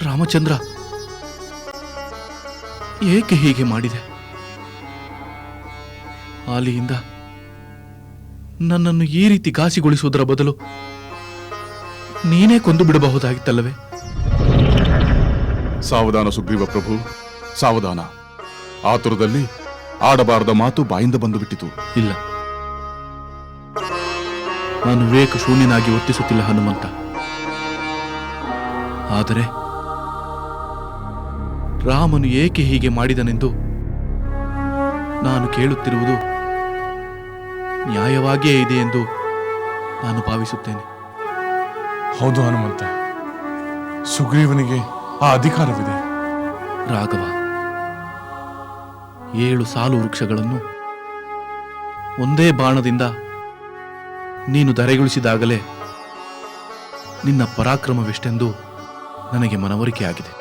ರಾಮಚಂದ್ರ ಏಕೆ ಹೀಗೆ ಮಾಡಿದೆ? ಆಲಿಯಿಂದ ನನ್ನನ್ನು ಈ ರೀತಿ ಘಾಸಿಗೊಳಿಸುವುದರ ಬದಲು ನೀನೇ ಕೊಂದು ಬಿಡಬಹುದಾಗಿತ್ತಲ್ಲವೇ? ಸಾವಧಾನ ಸುಗ್ರೀವ ಪ್ರಭು, ಸಾವಧಾನ. ಆತುರದಲ್ಲಿ ಆಡಬಾರದ ಮಾತು ಬಾಯಿಂದ ಬಂದು ಬಿಟ್ಟಿತು. ಇಲ್ಲ, ನಾನು ವಿವೇಕ ಶೂನ್ಯನಾಗಿ ವರ್ತಿಸುತ್ತಿಲ್ಲ ಹನುಮಂತ. ಆದರೆ ರಾಮನು ಏಕೆ ಹೀಗೆ ಮಾಡಿದನೆಂದು ನಾನು ಕೇಳುತ್ತಿರುವುದು ನ್ಯಾಯವಾಗಿಯೇ ಇದೆ ಎಂದು ನಾನು ಭಾವಿಸುತ್ತೇನೆ. ಹೌದು ಹನುಮಂತ, ಸುಗ್ರೀವನಿಗೆ ಆ ಅಧಿಕಾರವಿದೆ. ರಾಘವ, 7 ಸಾಲು ವೃಕ್ಷಗಳನ್ನು ಒಂದೇ ಬಾಣದಿಂದ ನೀನು ಧರೆಗೊಳಿಸಿದಾಗಲೇ ನಿನ್ನ ಪರಾಕ್ರಮವೆಷ್ಟೆಂದು ನನಗೆ ಮನವರಿಕೆಯಾಗಿದೆ.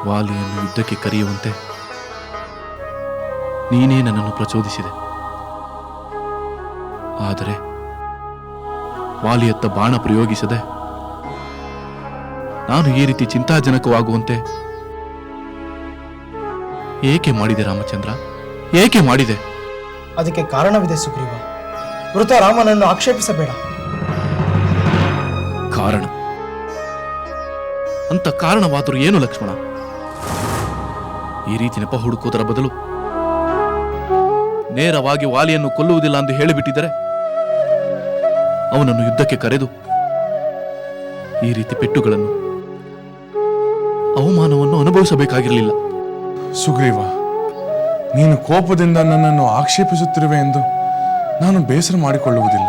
ವಾಲಿಯನ್ನು ಯುದ್ಧಕ್ಕೆ ಕರೆಯುವಂತೆ ನೀನೇ ನನ್ನನ್ನು ಪ್ರಚೋದಿಸಿದೆ. ಆದರೆ ವಾಲಿಯತ್ತ ಬಾಣ ಪ್ರಯೋಗಿಸದೆ ನಾನು ಈ ರೀತಿ ಚಿಂತಾಜನಕವಾಗುವಂತೆ ಏಕೆ ಮಾಡಿದೆ ರಾಮಚಂದ್ರ? ಏಕೆ ಮಾಡಿದೆ? ಅದಕ್ಕೆ ಕಾರಣವಿದೆ ಸುಗ್ರೀವ. ವೃತ ರಾಮನನ್ನು ಆಕ್ಷೇಪಿಸಬೇಡ. ಕಾರಣ ಅಂತ ಕಾರಣವಾದರೂ ಏನು ಲಕ್ಷ್ಮಣ? ಈ ರೀತಿ ನೆಪ ಹುಡುಕುವುದರ ಬದಲು ನೇರವಾಗಿ ವಾಲಿಯನ್ನು ಕೊಲ್ಲುವುದಿಲ್ಲ ಎಂದು ಹೇಳಿಬಿಟ್ಟಿದ್ದರೆ ಅವನನ್ನು ಯುದ್ಧಕ್ಕೆ ಕರೆದು ಈ ರೀತಿ ಪೆಟ್ಟುಗಳನ್ನು, ಅವಮಾನವನ್ನು ಅನುಭವಿಸಬೇಕಾಗಿರಲಿಲ್ಲ. ಸುಗ್ರೀವ, ನೀನು ಕೋಪದಿಂದ ನನ್ನನ್ನು ಆಕ್ಷೇಪಿಸುತ್ತಿರುವೆ ಎಂದು ನಾನು ಬೇಸರ ಮಾಡಿಕೊಳ್ಳುವುದಿಲ್ಲ.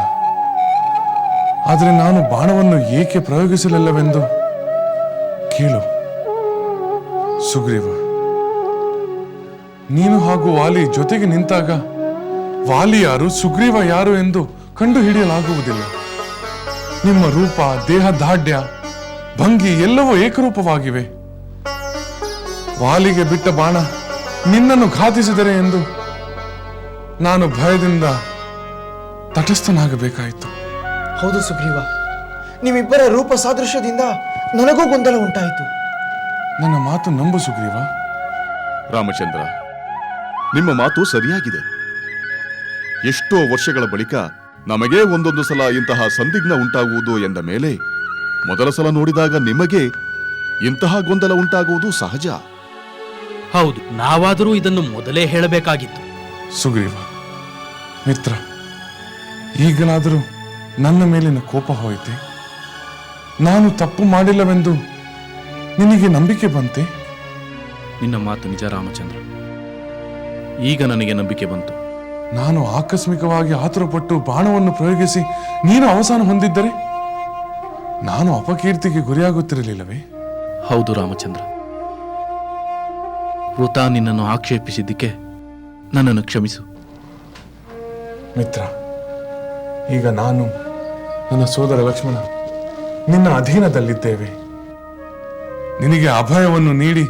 ಆದರೆ ನಾನು ಬಾಣವನ್ನು ಏಕೆ ಪ್ರಯೋಗಿಸಲಿಲ್ಲವೆಂದು ಕೇಳು. ಸುಗ್ರೀವ, ನೀನು ಹಾಗೂ ವಾಲಿ ಜೊತೆಗೆ ನಿಂತಾಗ ವಾಲಿ ಯಾರು, ಸುಗ್ರೀವ ಯಾರು ಎಂದು ಕಂಡು ಹಿಡಿಯಲಾಗುವುದಿಲ್ಲ. ನಿಮ್ಮ ರೂಪ, ದೇಹ ದಾಢ್ಯ, ಭಂಗಿ ಎಲ್ಲವೂ ಏಕರೂಪವಾಗಿವೆ. ವಾಲಿಗೆ ಬಿಟ್ಟ ಬಾಣ ನಿನ್ನನ್ನು ಘಾತಿಸಿದರೆ ಎಂದು ನಾನು ಭಯದಿಂದ ತಟಸ್ಥನಾಗಬೇಕಾಯಿತು. ಹೌದು ಸುಗ್ರೀವ, ನಿಮ್ಮಿಬ್ಬರ ರೂಪ ಸಾದೃಶ್ಯದಿಂದ ನನಗೂ ಗೊಂದಲ ಉಂಟಾಯಿತು. ನನ್ನ ಮಾತು ನಂಬು ಸುಗ್ರೀವ. ರಾಮಚಂದ್ರ, ನಿಮ್ಮ ಮಾತು ಸರಿಯಾಗಿದೆ. ಎಷ್ಟೋ ವರ್ಷಗಳ ಬಳಿಕ ನಮಗೇ ಒಂದೊಂದು ಸಲ ಇಂತಹ ಸಂದಿಗ್ಧ ಉಂಟಾಗುವುದು ಎಂದ ಮೇಲೆ ಮೊದಲ ಸಲ ನೋಡಿದಾಗ ನಿಮಗೆ ಇಂತಹ ಗೊಂದಲ ಉಂಟಾಗುವುದು ಸಹಜ. ಹೌದು, ನಾವಾದರೂ ಇದನ್ನು ಮೊದಲೇ ಹೇಳಬೇಕಾಗಿತ್ತು. ಸುಗ್ರೀವ ಮಿತ್ರ, ಈಗಲಾದರೂ ನನ್ನ ಮೇಲಿನ ಕೋಪ ಹೋಯಿತೆ? ನಾನು ತಪ್ಪು ಮಾಡಿಲ್ಲವೆಂದು ನಿನಗೆ ನಂಬಿಕೆ ಬಂತೆ? ನಿನ್ನ ಮಾತು ನಿಜ ರಾಮಚಂದ್ರ. ಈಗ ನನಗೆ ನಂಬಿಕೆ ಬಂತು. ನಾನು ಆಕಸ್ಮಿಕವಾಗಿ ಆತುರಪಟ್ಟು ಬಾಣವನ್ನು ಪ್ರಯೋಗಿಸಿ ನೀನು ಅವಸಾನ ಹೊಂದಿದ್ದರೆ ನಾನು ಅಪಕೀರ್ತಿಗೆ ಗುರಿಯಾಗುತ್ತಿರಲಿಲ್ಲವೇ? ಹೌದು ರಾಮಚಂದ್ರ, ವೃತ ನಿನ್ನನ್ನು ಆಕ್ಷೇಪಿಸಿದ್ದಕ್ಕೆ ನನ್ನನ್ನು ಕ್ಷಮಿಸು. ಮಿತ್ರ, ಈಗ ನಾನು ನನ್ನ ಸೋದರ ಲಕ್ಷ್ಮಣ ನಿನ್ನ ಅಧೀನದಲ್ಲಿದ್ದೇವೆ. ನಿನಗೆ ಅಭಯವನ್ನು ನೀಡಿ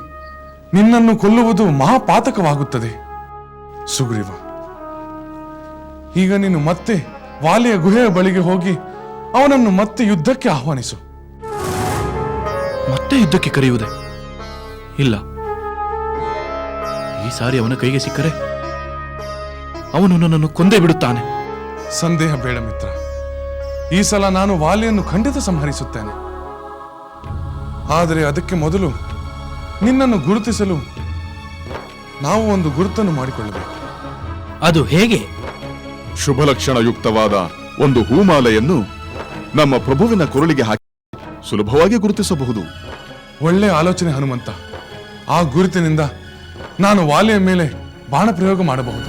ನಿನ್ನನ್ನು ಕೊಲ್ಲುವುದು ಮಹಾಪಾತಕವಾಗುತ್ತದೆ. ಸುಗ್ರೀವ, ಈಗ ನೀನು ಮತ್ತೆ ವಾಲಿಯ ಗುಹೆಯ ಬಳಿಗೆ ಹೋಗಿ ಅವನನ್ನು ಮತ್ತೆ ಯುದ್ಧಕ್ಕೆ ಆಹ್ವಾನಿಸು. ಮತ್ತೆ ಯುದ್ಧಕ್ಕೆ ಕರೆಯುವುದೇ? ಇಲ್ಲ, ಈ ಸಾರಿ ಅವನ ಕೈಗೆ ಸಿಕ್ಕರೆ ಅವನು ನನ್ನನ್ನು ಕೊಂದೇ ಬಿಡುತ್ತಾನೆ. ಸಂದೇಹ ಬೇಡ ಮಿತ್ರ, ಈ ಸಲ ನಾನು ವಾಲಿಯನ್ನು ಖಂಡಿತ ಸಂಹರಿಸುತ್ತೇನೆ. ಆದರೆ ಅದಕ್ಕೆ ಮೊದಲು ನಿನ್ನನ್ನು ಗುರುತಿಸಲು ನಾವು ಒಂದು ಗುರುತನ್ನು ಮಾಡಿಕೊಳ್ಳಬೇಕು. ಅದು ಹೇಗೆ? ಶುಭ ಲಕ್ಷಣಯುಕ್ತವಾದ ಒಂದು ಹೂಮಾಲೆಯನ್ನು ನಮ್ಮ ಪ್ರಭುವಿನ ಕೊರಳಿಗೆ ಹಾಕಿ ಸುಲಭವಾಗಿ ಗುರುತಿಸಬಹುದು. ಒಳ್ಳೆ ಆಲೋಚನೆ ಹನುಮಂತ. ಆ ಗುರುತಿನಿಂದ ನಾನು ವಾಲಿಯ ಮೇಲೆ ಬಾಣ ಪ್ರಯೋಗ ಮಾಡಬಹುದು.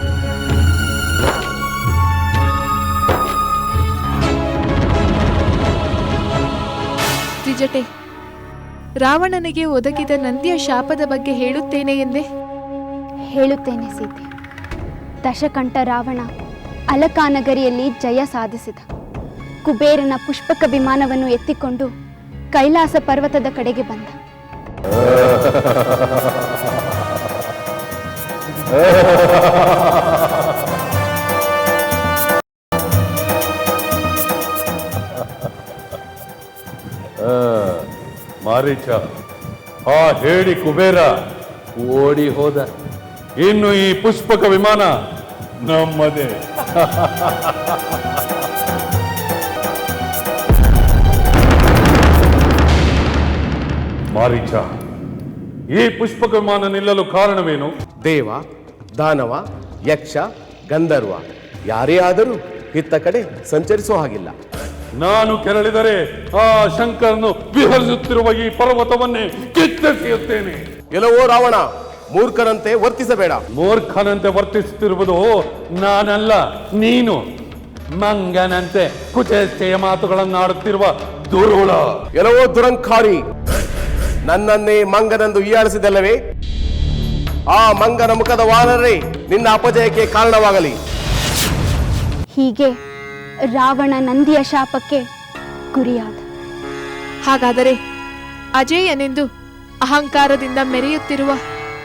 ತ್ರಿಜಟೆ, ರಾವಣನಿಗೆ ಒದಗಿದ ನಂದಿಯ ಶಾಪದ ಬಗ್ಗೆ ಹೇಳುತ್ತೇನೆ ಎಂದೆ. ಹೇಳುತ್ತೇನೆ ಸೀತೆ. ದಶಕಂಠ ರಾವಣ ಅಲಕಾನಗರಿಯಲ್ಲಿ ಜಯ ಸಾಧಿಸಿದ. ಕುಬೇರನ ಪುಷ್ಪಕ ವಿಮಾನವನ್ನು ಎತ್ತಿಕೊಂಡು ಕೈಲಾಸ ಪರ್ವತದ ಕಡೆಗೆ ಬಂದ. ಮಾರೀಚ, ಆ ಹೇಳಿ ಕುಬೇರ ಓಡಿ ಹೋದ. ಇನ್ನು ಈ ಪುಷ್ಪಕ ವಿಮಾನ ನಮ್ಮದೇ. ಮಾರೀಚ, ಈ ಪುಷ್ಪಕ ವಿಮಾನ ನಿಲ್ಲಲು ಕಾರಣವೇನು? ದೇವ, ದಾನವ, ಯಕ್ಷ, ಗಂಧರ್ವ ಯಾರೇ ಆದರೂ ಇತ್ತ ಕಡೆ ಸಂಚರಿಸೋ ಹಾಗಿಲ್ಲ. ನಾನು ಕೆರಳಿದರೆ ಆ ಶಂಕರನು ವಿಹರಿಸುತ್ತಿರುವ ಈ ಪರ್ವತವನ್ನೇ ಕಿತ್ತೆಸೆಯುತ್ತೇನೆ. ಎಲ್ಲವೋ ರಾವಣ, ಮೂರ್ಖರಂತೆ ವರ್ತಿಸಬೇಡ. ಮೂರ್ಖನಂತೆ ವರ್ತಿಸುತ್ತಿರುವುದು ನಾನಲ್ಲ, ನೀನು. ಮಂಗನಂತೆ ಕುಚೇಷ್ಟೆಯ ಮಾತುಗಳನ್ನಾಡುತ್ತಿರುವ ದುರುಳ. ಎಲ್ಲವೋ ದುರಂಕಾರಿ, ನನ್ನನ್ನೇ ಮಂಗನೆಂದು ಹೀಯಾಳಿಸಿದಲ್ಲವೇ? ಆ ಮಂಗನ ಮುಖದ ವಾನರೇ ನಿನ್ನ ಅಪಜಯಕ್ಕೆ ಕಾರಣವಾಗಲಿ. ಹೀಗೆ ರಾವಣ ನಂದಿಯ ಶಾಪಕ್ಕೆ ಗುರಿಯಾದ. ಹಾಗಾದರೆ ಅಜೇಯನೆಂದು ಅಹಂಕಾರದಿಂದ ಮೆರೆಯುತ್ತಿರುವ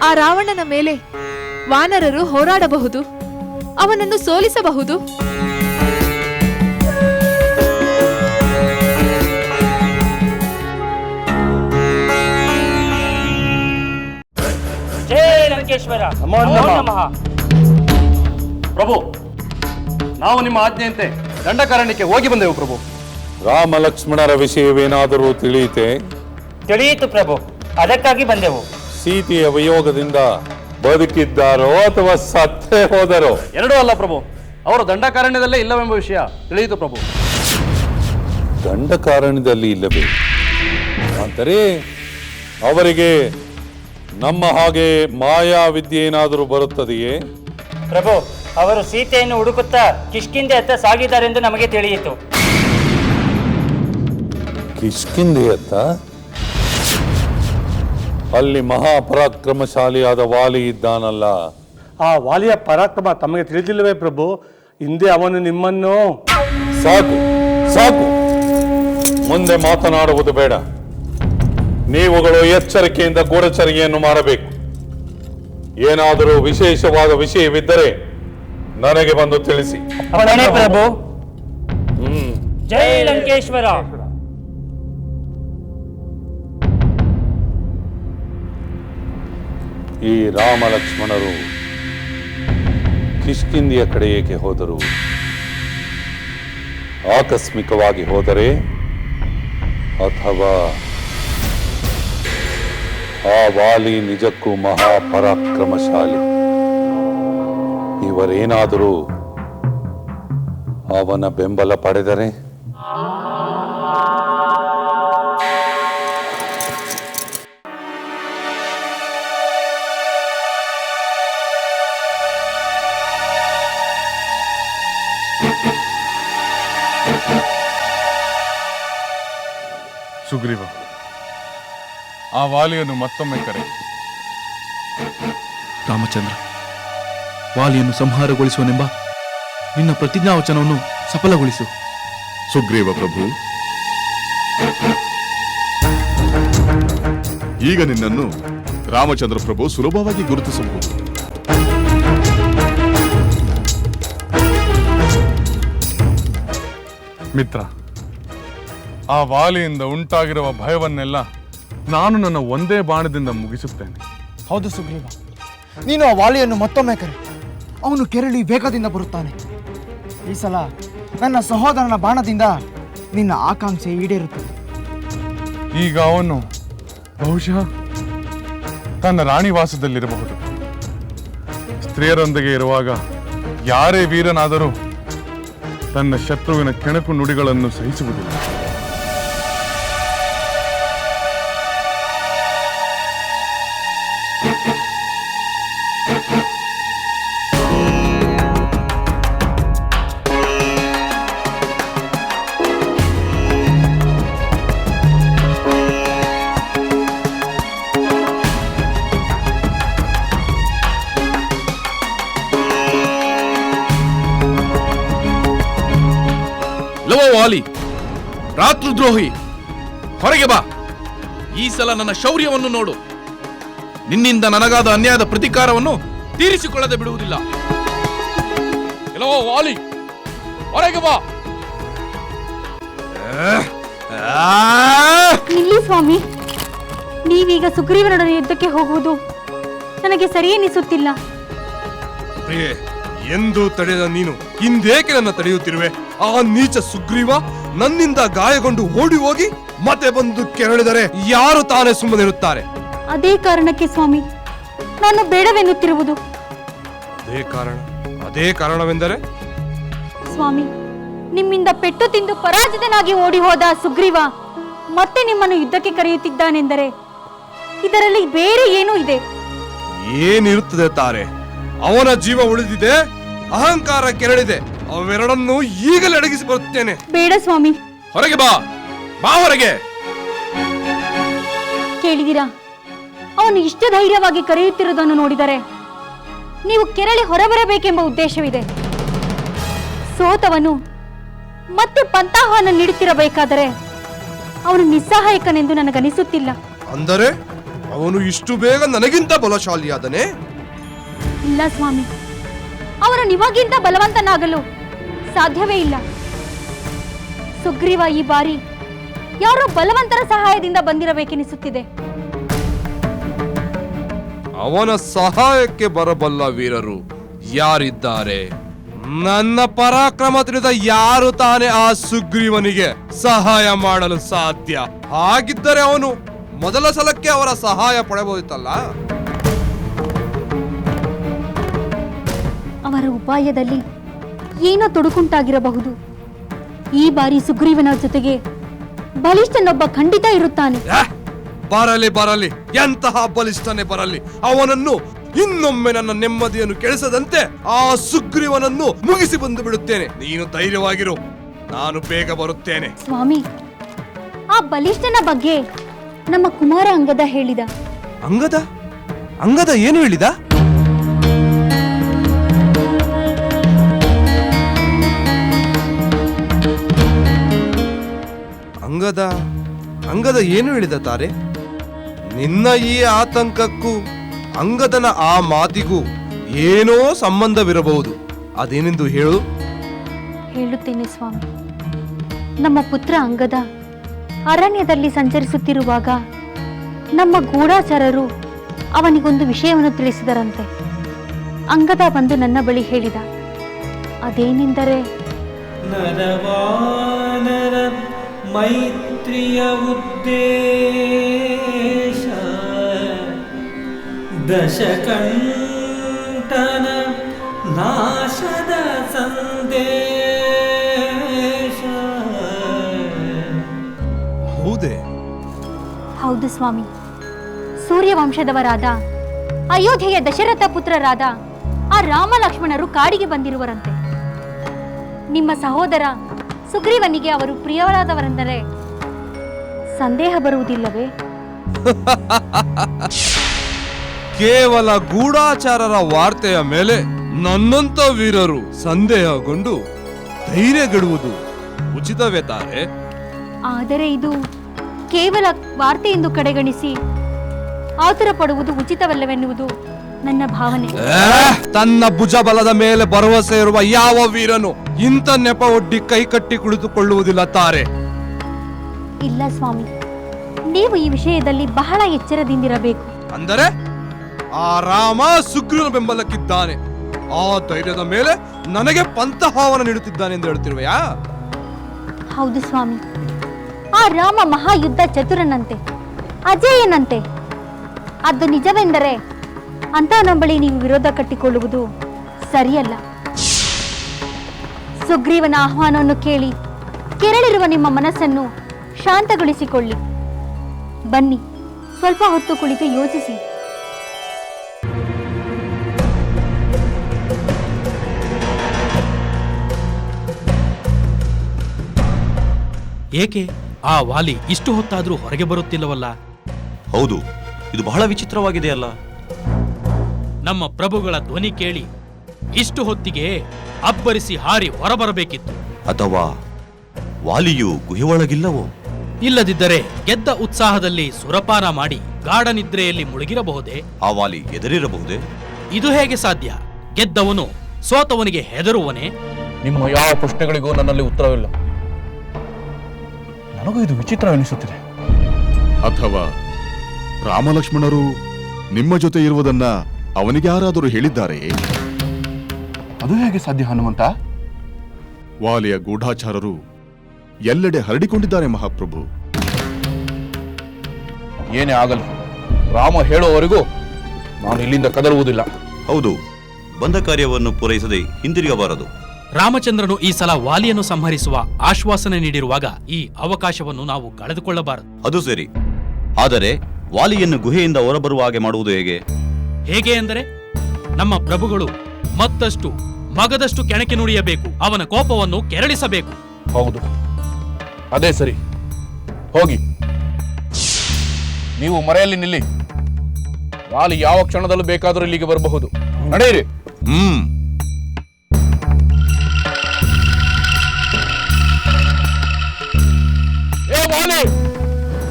ಆ ರಾವಣನ ಮೇಲೆ ವಾನರರು ಹೋರಾಡಬಹುದು, ಅವನನ್ನು ಸೋಲಿಸಬಹುದು. ಜೈ ಲಂಕೇಶ್ವರ. ಪ್ರಭು, ನಾವು ನಿಮ್ಮ ಆಜ್ಞೆಯಂತೆ ದಂಡಕಾರಣ್ಯಕ್ಕೆ ಹೋಗಿ ಬಂದೆವು ಪ್ರಭು. ರಾಮ ಲಕ್ಷ್ಮಣರ ವಿಷಯವೇನಾದರೂ ತಿಳಿಯಿತೆ? ತಿಳಿಯಿತು ಪ್ರಭು, ಅದಕ್ಕಾಗಿ ಬಂದೆವು. ಸೀತೆಯ ವಿಯೋಗದಿಂದ ಬದುಕಿದ್ದಾರೋ ಅಥವಾ ಸತ್ತೇ ಹೋದರೋ? ಎರಡೂ ಅಲ್ಲ ಪ್ರಭು, ಅವರು ದಂಡಕಾರಣ್ಯದಲ್ಲೇ ಇಲ್ಲವೆಂಬ ವಿಷಯ ತಿಳಿಯಿತು ಪ್ರಭು. ದಂಡಕಾರಣ್ಯದಲ್ಲಿ ಇಲ್ಲವೇ? ಅಂದರೆ ಅವರಿಗೆ ನಮ್ಮ ಹಾಗೆ ಮಾಯಾ ವಿದ್ಯೆ ಏನಾದರೂ ಬರುತ್ತದೆಯೇ? ಪ್ರಭು, ಅವರು ಸೀತೆಯನ್ನು ಹುಡುಕುತ್ತಾ ಕಿಷ್ಕಿಂದೆ ಹತ್ತ ಸಾಗಿದ್ದಾರೆಂದು ನಮಗೆ ತಿಳಿಯಿತು. ಕಿಷ್ಕಿಂದೆಯತ್ತ? ಅಲ್ಲಿ ಮಹಾಪರಾಕ್ರಮಶಾಲಿಯಾದ ವಾಲಿ ಇದ್ದಾನಲ್ಲ. ಆ ವಾಲಿಯ ಪರಾಕ್ರಮ ತಮಗೆ ತಿಳಿದಿಲ್ಲವೇ ಪ್ರಭು? ಹಿಂದೆ ಅವನು ನಿಮ್ಮನ್ನು... ಸಾಕು ಸಾಕು, ಮುಂದೆ ಮಾತನಾಡುವುದು ಬೇಡ. ನೀವುಗಳು ಎಚ್ಚರಿಕೆಯಿಂದ ಗೂಢಚರ್ಯೆಯನ್ನು ಮಾಡಬೇಕು. ಏನಾದರೂ ವಿಶೇಷವಾದ ವಿಷಯವಿದ್ದರೆ ನನಗೆ ಬಂದು ತಿಳಿಸಿ. ಪ್ರಭು. ಜೈ ಲಂಕೇಶ್ವರ. ಈ ರಾಮ ಲಕ್ಷ್ಮಣರು ಕಿಷ್ಕಿಂದಿಯ ಕಡೆ ಏಕೆ ಹೋದರು? ಆಕಸ್ಮಿಕವಾಗಿ ಹೋದರೆ ಅಥವಾ ಆ ವಾಲಿ ನಿಜಕ್ಕೂ ಮಹಾಪರಾಕ್ರಮಶಾಲಿ? ಇವರೇನಾದರೂ ಅವನ ಬೆಂಬಲ ಪಡೆದರೆ? ಸುಗ್ರೀವ, ಆ ವಾಲಿಯನ್ನು ಮತ್ತೊಮ್ಮೆ ಕರೆ. ರಾಮಚಂದ್ರ, ವಾಲಿಯನ್ನು ಸಂಹಾರಗೊಳಿಸುವನೆಂಬ ನಿನ್ನ ಪ್ರತಿಜ್ಞಾವಚನವನ್ನು ಸಫಲಗೊಳಿಸು. ಸುಗ್ರೀವ ಪ್ರಭು, ಈಗ ನಿನ್ನನ್ನು ರಾಮಚಂದ್ರ ಪ್ರಭು ಸುಲಭವಾಗಿ ಗುರುತಿಸಬಹುದು. ಮಿತ್ರ, ಆ ವಾಲಿಯಿಂದ ಉಂಟಾಗಿರುವ ಭಯವನ್ನೆಲ್ಲ ನಾನು ನನ್ನ ಒಂದೇ ಬಾಣದಿಂದ ಮುಗಿಸುತ್ತೇನೆ. ಹೌದು ಸುಗ್ರೀವ, ನೀನು ಆ ವಾಲಿಯನ್ನು ಮತ್ತೊಮ್ಮೆ ಕರೆ. ಅವನು ಕೆರಳಿ ವೇಗದಿಂದ ಬರುತ್ತಾನೆ. ಈ ಸಲ ನನ್ನ ಸಹೋದರನ ಬಾಣದಿಂದ ನಿನ್ನ ಆಕಾಂಕ್ಷೆ ಈಡೇರುತ್ತದೆ. ಈಗ ಅವನು ಬಹುಶಃ ತನ್ನ ರಾಣಿವಾಸದಲ್ಲಿರಬಹುದು. ಸ್ತ್ರೀಯರೊಂದಿಗೆ ಇರುವಾಗ ಯಾರೇ ವೀರನಾದರೂ ತನ್ನ ಶತ್ರುವಿನ ಕೆಣಕು ನುಡಿಗಳನ್ನು ಸಹಿಸುವುದಿಲ್ಲ. ವಾಲಿ, ರಾತ್ರುದ್ರೋಹಿ, ಹೊರಗೆ ಬಾ. ಈ ಸಲ ನನ್ನ ಶೌರ್ಯವನ್ನು ನೋಡು. ನಿನ್ನಿಂದ ನನಗಾದ ಅನ್ಯಾಯದ ಪ್ರತಿಕಾರವನ್ನು ತೀರಿಸಿಕೊಳ್ಳದೆ ಬಿಡುವುದಿಲ್ಲ. ಎಲ್ಲವೋ ವಾಲಿ, ಹೊರಗೆ ಬಾ. ನಿಲ್ಲಿ ಸ್ವಾಮಿ, ನೀವೀಗ ಸುಗ್ರೀವನೊಡನೆ ಯುದ್ಧಕ್ಕೆ ಹೋಗುವುದು ನನಗೆ ಸರಿ ಎನಿಸುತ್ತಿಲ್ಲ. ಪ್ರಿಯೆ, ಎಂದು ತಡೆದ ನೀನು ಇಂದೇಕೆ ನನ್ನ ತಡೆಯುತ್ತಿರುವೆ? ಆ ನೀಚ ಸುಗ್ರೀವ ನನ್ನಿಂದ ಗಾಯಗೊಂಡು ಓಡಿ ಹೋಗಿ ಮತ್ತೆ ಬಂದು ಕೆರಳಿದರೆ ಯಾರು ತಾನೇ ಸುಮ್ಮನಿರುತ್ತಾರೆ? ಅದೇ ಕಾರಣಕ್ಕೆ ಸ್ವಾಮಿ ನಾನು ಬೇಡವೆನ್ನುತ್ತಿರುವುದು. ಅದೇ ಕಾರಣವೆಂದರೆ ಸ್ವಾಮಿ, ನಿಮ್ಮಿಂದ ಪೆಟ್ಟು ತಿಂದು ಪರಾಜಿತನಾಗಿ ಓಡಿ ಹೋದ ಸುಗ್ರೀವ ಮತ್ತೆ ನಿಮ್ಮನ್ನು ಯುದ್ಧಕ್ಕೆ ಕರೆಯುತ್ತಿದ್ದಾನೆಂದರೆ ಇದರಲ್ಲಿ ಬೇರೆ ಏನೂ ಇದೆ. ಏನಿರುತ್ತದೆ ತಾರೆ? ಅವನ ಜೀವ ಉಳಿದಿದೆ, ಅಹಂಕಾರ ಕೆರಳಿದೆ. ಅವೆರಡನ್ನು ಈಗಲೇ ಅಡಗಿಸಿ ಬರುತ್ತೇನೆ. ಬೇಡ ಸ್ವಾಮಿ, ಹೊರಗೆ ಬಾ, ಬಾ ಹೊರಗೆ. ಕೇಳಿದಿರಾ? ಅವನು ಇಷ್ಟು ಧೈರ್ಯವಾಗಿ ಕರೆಯುತ್ತಿರುವುದನ್ನು ನೋಡಿದರೆ ನೀವು ಕೆರಳಿ ಹೊರಬರಬೇಕೆಂಬ ಉದ್ದೇಶವಿದೆ. ಸೋತವನು ಮತ್ತೆ ಪಂಥಾಹ್ವಾನ ನೀಡುತ್ತಿರಬೇಕಾದರೆ ಅವನು ನಿಸ್ಸಹಾಯಕನೆಂದು ನನಗನಿಸುತ್ತಿಲ್ಲ. ಅಂದರೆ ಅವನು ಇಷ್ಟು ಬೇಗ ನನಗಿಂತ ಬಲಶಾಲಿಯಾದನೆ? ಇಲ್ಲ ಸ್ವಾಮಿ, ಅವನು ನಿಮಗಿಂತ ಬಲವಂತನಾಗಲು ಸಾಧ್ಯವೇ ಇಲ್ಲ. ಸುಗ್ರೀವ ಈ ಬಾರಿ ಯಾರೋ ಬಲವಂತರ ಸಹಾಯದಿಂದ ಬಂದಿರಬೇಕೆನಿಸುತ್ತಿದೆ. ಅವನ ಸಹಾಯಕ್ಕೆ ಬರಬಲ್ಲ ವೀರರು ಯಾರಿದ್ದಾರೆ? ನನ್ನ ಪರಾಕ್ರಮ ತಿಳಿದ ಯಾರು ತಾನೇ ಆ ಸುಗ್ರೀವನಿಗೆ ಸಹಾಯ ಮಾಡಲು ಸಾಧ್ಯ? ಹಾಗಿದ್ದರೆ ಅವನು ಮೊದಲ ಸಲಕ್ಕೆ ಅವರ ಸಹಾಯ ಪಡೆಬಹುದಿತ್ತಲ್ಲ. ಅವರ ಉಪಾಯದಲ್ಲಿ ಏನೋ ತೊಡಕುಂಟಾಗಿರಬಹುದು. ಈ ಬಾರಿ ಸುಗ್ರೀವನ ಜೊತೆಗೆ ಬಲಿಷ್ಠನೊಬ್ಬ ಖಂಡಿತ ಇರುತ್ತಾನೆ. ಬರಲಿ ಬರಲಿ, ಎಂತಹ ಬಲಿಷ್ಠನೇ ಬರಲಿ, ಅವನನ್ನು ಇನ್ನೊಮ್ಮೆ ನನ್ನ ನೆಮ್ಮದಿಯನ್ನು ಕೆಡಿಸದಂತೆ ಆ ಸುಗ್ರೀವನನ್ನು ಮುಗಿಸಿ ಬಂದು ಬಿಡುತ್ತೇನೆ. ನೀನು ಧೈರ್ಯವಾಗಿರು, ನಾನು ಬೇಗ ಬರುತ್ತೇನೆ. ಸ್ವಾಮಿ, ಆ ಬಲಿಷ್ಠನ ಬಗ್ಗೆ ನಮ್ಮ ಕುಮಾರ ಅಂಗದ ಹೇಳಿದ. ಅಂಗದ ಏನು ಹೇಳಿದ? ಅಂಗದ ಏನು ಹೇಳಿದ ತಾರೆ? ನಿನ್ನ ಈ ಆತಂಕಕ್ಕೂ ಅಂಗದನ ಆ ಮಾತಿಗೂ ಏನೋ ಸಂಬಂಧವಿರಬಹುದು. ಅದೇನೆಂದು ಹೇಳು. ಹೇಳುತ್ತೇನೆ ಸ್ವಾಮಿ. ನಮ್ಮ ಪುತ್ರ ಅಂಗದ ಅರಣ್ಯದಲ್ಲಿ ಸಂಚರಿಸುತ್ತಿರುವಾಗ ನಮ್ಮ ಗೂಢಾಚಾರರು ಅವನಿಗೊಂದು ವಿಷಯವನ್ನು ತಿಳಿಸಿದರಂತೆ. ಅಂಗದ ಬಂದು ನನ್ನ ಬಳಿ ಹೇಳಿದ. ಅದೇನೆಂದರೆ, ನರವಾನರ ಮೈತ್ರಿಯ ಉದ್ದೇಶ ದಶಕಂಠನ ನಾಶದ ಸಂದೇಶ. ಹೌದೇ? ಹೌದು ಸ್ವಾಮಿ. ಸೂರ್ಯವಂಶದವರಾದ ಅಯೋಧ್ಯೆಯ ದಶರಥ ಪುತ್ರರಾದ ಆ ರಾಮ ಲಕ್ಷ್ಮಣರು ಕಾಡಿಗೆ ಬಂದಿರುವರಂತೆ. ನಿಮ್ಮ ಸಹೋದರ ಸುಗ್ರೀವನಿಗೆ ಅವರು ಪ್ರಿಯರಾದವರೆಂದರೆ ಸಂದೇಹ ಬರುವುದಿಲ್ಲವೇ? ಕೇವಲ ಗೂಢಾಚಾರರ ವಾರ್ತೆಯ ಮೇಲೆ ನನ್ನಂತ ವೀರರು ಸಂದೇಹಗೊಂಡು ಧೈರ್ಯಗೆಡುವುದು ಉಚಿತವೇ ತಾರೆ? ಆದರೆ ಇದು ಕೇವಲ ವಾರ್ತೆ ಎಂದು ಕಡೆಗಣಿಸಿ ಆತುರ ಪಡುವುದು ಉಚಿತವಲ್ಲವೆನ್ನುವುದು ನನ್ನ ಭಾವನೆ. ತನ್ನ ಭುಜಬಲದ ಮೇಲೆ ಭರವಸೆ ಇರುವ ಯಾವ ವೀರನು ಇಂಥ ನೆಪ ಒಡ್ಡಿ ಕೈ ಕಟ್ಟಿ ಕುಳಿತುಕೊಳ್ಳುವುದಿಲ್ಲ ತಾರೆ. ಇಲ್ಲ ಸ್ವಾಮಿ, ನೀವು ಈ ವಿಷಯದಲ್ಲಿ ಬಹಳ ಎಚ್ಚರದಿಂದಿರಬೇಕು. ಅಂದರೆ ಆ ರಾಮ ಸುಗ್ರೀವನ ಬೆಂಬಲಕ್ಕಿದ್ದಾನೆ, ಆ ಧೈರ್ಯದ ಮೇಲೆ ನನಗೆ ಪಂಥಾಹ್ವಾನ ನೀಡುತ್ತಿದ್ದಾನೆ ಎಂದು ಹೇಳ್ತಿರುವೆಯಾ? ಹೌದು ಸ್ವಾಮಿ. ಆ ರಾಮ ಮಹಾಯುದ್ಧ ಚತುರನಂತೆ, ಅಜೇಯನಂತೆ. ಅದು ನಿಜವೆಂದರೆ ಅಂತವನ ಬಳಿ ನೀವು ವಿರೋಧ ಕಟ್ಟಿಕೊಳ್ಳುವುದು ಸರಿಯಲ್ಲ. ಸುಗ್ರೀವನ ಆಹ್ವಾನವನ್ನು ಕೇಳಿ ಕೆರಳಿರುವ ನಿಮ್ಮ ಮನಸ್ಸನ್ನು ಶಾಂತಗೊಳಿಸಿಕೊಳ್ಳಿ. ಬನ್ನಿ, ಸ್ವಲ್ಪ ಹೊತ್ತು ಕುಳಿತು ಯೋಚಿಸಿ. ಏಕೆ ಆ ವಾಲಿ ಇಷ್ಟು ಹೊತ್ತಾದ್ರೂ ಹೊರಗೆ ಬರುತ್ತಿಲ್ಲವಲ್ಲ? ಹೌದು, ಇದು ಬಹಳ ವಿಚಿತ್ರವಾಗಿದೆಯಲ್ಲ. ನಮ್ಮ ಪ್ರಭುಗಳ ಧ್ವನಿ ಕೇಳಿ ಇಷ್ಟು ಹೊತ್ತಿಗೆ ಅಬ್ಬರಿಸಿ ಹಾರಿ ಹೊರಬರಬೇಕಿತ್ತು. ಅಥವಾ ವಾಲಿಯು ಗುಹೆಯೊಳಗಿಲ್ಲವೋ? ಇಲ್ಲದಿದ್ದರೆ ಗೆದ್ದ ಉತ್ಸಾಹದಲ್ಲಿ ಸುರಪಾನ ಮಾಡಿ ಗಾಢ ನಿದ್ರೆಯಲ್ಲಿ ಮುಳುಗಿರಬಹುದೇ? ಆ ವಾಲಿ ಎದುರಿರಬಹುದೇ? ಇದು ಹೇಗೆ ಸಾಧ್ಯ? ಗೆದ್ದವನು ಸೋತವನಿಗೆ ಹೆದರುವನೇ? ನಿಮ್ಮ ಯಾವ ಪ್ರಶ್ನೆಗಳಿಗೂ ನನ್ನಲ್ಲಿ ಉತ್ತರವಿಲ್ಲ. ನನಗೂ ಇದು ವಿಚಿತ್ರವೆನಿಸುತ್ತಿದೆ. ಅಥವಾ ರಾಮಲಕ್ಷ್ಮಣರು ನಿಮ್ಮ ಜೊತೆ ಇರುವುದನ್ನ ಅವನಿಗೆ ಯಾರಾದರೂ ಹೇಳಿದ್ದಾರೆಯೇ? ಅದು ಹೇಗೆ ಸಾಧ್ಯ ಹನುಮಂತ? ವಾಲಿಯ ಗೂಢಾಚಾರರು ಎಲ್ಲೆಡೆ ಹರಡಿಕೊಂಡಿದ್ದಾರೆ ಮಹಾಪ್ರಭು. ಏನೇ ಆಗಲಿ, ರಾಮ ಹೇಳುವವರೆಗೂ ನಾನು ಇಲ್ಲಿಂದ ಕದರುವುದಿಲ್ಲ. ಹೌದು, ಬಂದ ಕಾರ್ಯವನ್ನು ಪೂರೈಸದೆ ಹಿಂದಿರುಗಬಾರದು. ರಾಮಚಂದ್ರನು ಈ ಸಲ ವಾಲಿಯನ್ನು ಸಂಹರಿಸುವ ಆಶ್ವಾಸನೆ ನೀಡಿರುವಾಗ ಈ ಅವಕಾಶವನ್ನು ನಾವು ಕಳೆದುಕೊಳ್ಳಬಾರದು. ಅದು ಸರಿ. ಆದರೆ ವಾಲಿಯನ್ನು ಗುಹೆಯಿಂದ ಹೊರಬರುವ ಹಾಗೆ ಮಾಡುವುದು ಹೇಗೆ? ಹೇಗೆ ಎಂದರೆ ನಮ್ಮ ಪ್ರಭುಗಳು ಮತ್ತಷ್ಟು ಮಗದಷ್ಟು ಕೆಣಕಿ ನುಡಿಯಬೇಕು, ಅವನ ಕೋಪವನ್ನು ಕೆರಳಿಸಬೇಕು. ಹೌದು, ಅದೇ ಸರಿ. ಹೋಗಿ, ನೀವು ಮರೆಯಲ್ಲಿ ನಿಲ್ಲಿ. ವಾಲಿ ಯಾವ ಕ್ಷಣದಲ್ಲೂ ಬೇಕಾದರೂ ಇಲ್ಲಿಗೆ ಬರಬಹುದು. ನಡೆಯಿರಿ.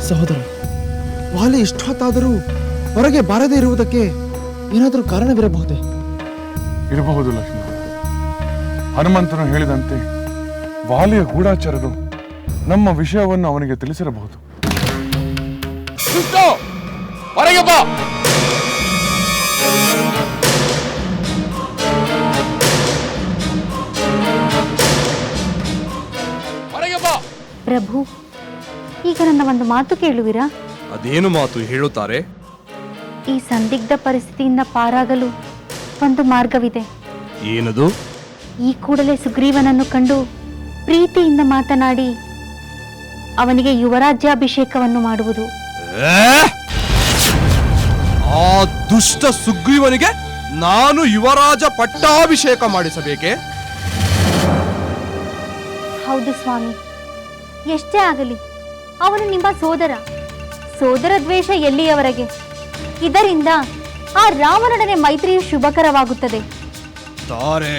ಸಹೋದರ, ವಾಲಿ ಇಷ್ಟೊತ್ತಾದರೂ ಹೊರಗೆ ಬಾರದೇ ಇರುವುದಕ್ಕೆ ಏನಾದರೂ ಕಾರಣವಿರಬಹುದೇ? ಇರಬಹುದು ಲಕ್ಷ್ಮಣ. ಹನುಮಂತನು ಹೇಳಿದಂತೆ ವಾಲಿಯ ಗೂಢಾಚಾರರು ನಮ್ಮ ವಿಷಯವನ್ನು ಅವನಿಗೆ ತಿಳಿಸಿರಬಹುದು. ಹೊರಗೆ ಬಾ. ಪ್ರಭು, ಈಗ ನನ್ನ ಒಂದು ಮಾತು ಕೇಳುವಿರಾ? ಅದೇನು ಮಾತು ಹೇಳುತ್ತಾರೆ? ಈ ಸಂದಿಗ್ಧ ಪರಿಸ್ಥಿತಿಯಿಂದ ಪಾರಾಗಲು ಒಂದು ಮಾರ್ಗವಿದೆ. ಏನದು? ಈ ಕೂಡಲೇ ಸುಗ್ರೀವನನ್ನು ಕಂಡು ಪ್ರೀತಿಯಿಂದ ಮಾತನಾಡಿ ಅವನಿಗೆ ಯುವರಾಜ್ಯಾಭಿಷೇಕವನ್ನು ಮಾಡುವುದು. ಆ ದುಷ್ಟ ಸುಗ್ರೀವನಿಗೆ ನಾನು ಯುವರಾಜ ಪಟ್ಟಾಭಿಷೇಕ ಮಾಡಿಸಬೇಕೆ? ಹೌದು ಸ್ವಾಮಿ, ಎಷ್ಟೇ ಆಗಲಿ ಅವನು ನಿಮ್ಮ ಸೋದರ. ಸೋದರ ದ್ವೇಷ ಎಲ್ಲಿಯವರೆಗೆ? ಇದರಿಂದ ಆ ರಾವಣನೊಡನೆ ಮೈತ್ರಿಯು ಶುಭಕರವಾಗುತ್ತದೆ. ತಾರೆ,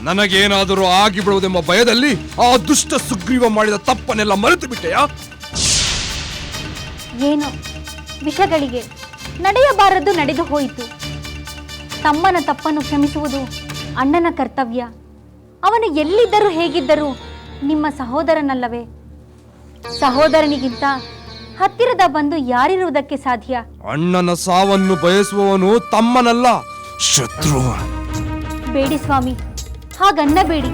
ನನಗೇನಾದರೂ ಆಗಿಬಿಡುವುದೆಂಬ ಭಯದಲ್ಲಿ ಆ ದುಷ್ಟ ಸುಗ್ರೀವ ಮಾಡಿದ ತಪ್ಪನ್ನೆಲ್ಲ ಮರೆತು ಬಿಟ್ಟೆಯಾ? ಏನೋ ವಿಷಗಳಿಗೆ ನಡೆಯಬಾರದು ನಡೆದು ಹೋಯಿತು. ತಮ್ಮನ ತಪ್ಪನ್ನು ಕ್ಷಮಿಸುವುದು ಅಣ್ಣನ ಕರ್ತವ್ಯ. ಅವನು ಎಲ್ಲಿದ್ದರೂ ಹೇಗಿದ್ದರೂ ನಿಮ್ಮ ಸಹೋದರನಲ್ಲವೇ? ಸಹೋದರನಿಗಿಂತ ಹತ್ತಿರದ ಬಂದು ಯಾರಿರುವುದಕ್ಕೆ ಸಾಧ್ಯ? ಅಣ್ಣನ ಸಾವನ್ನು ಬಯಸುವವನು ತಮ್ಮನಲ್ಲ, ಶತ್ರು. ಬೇಡಿ ಸ್ವಾಮಿ, ಹಾಗನ್ನಬೇಡಿ.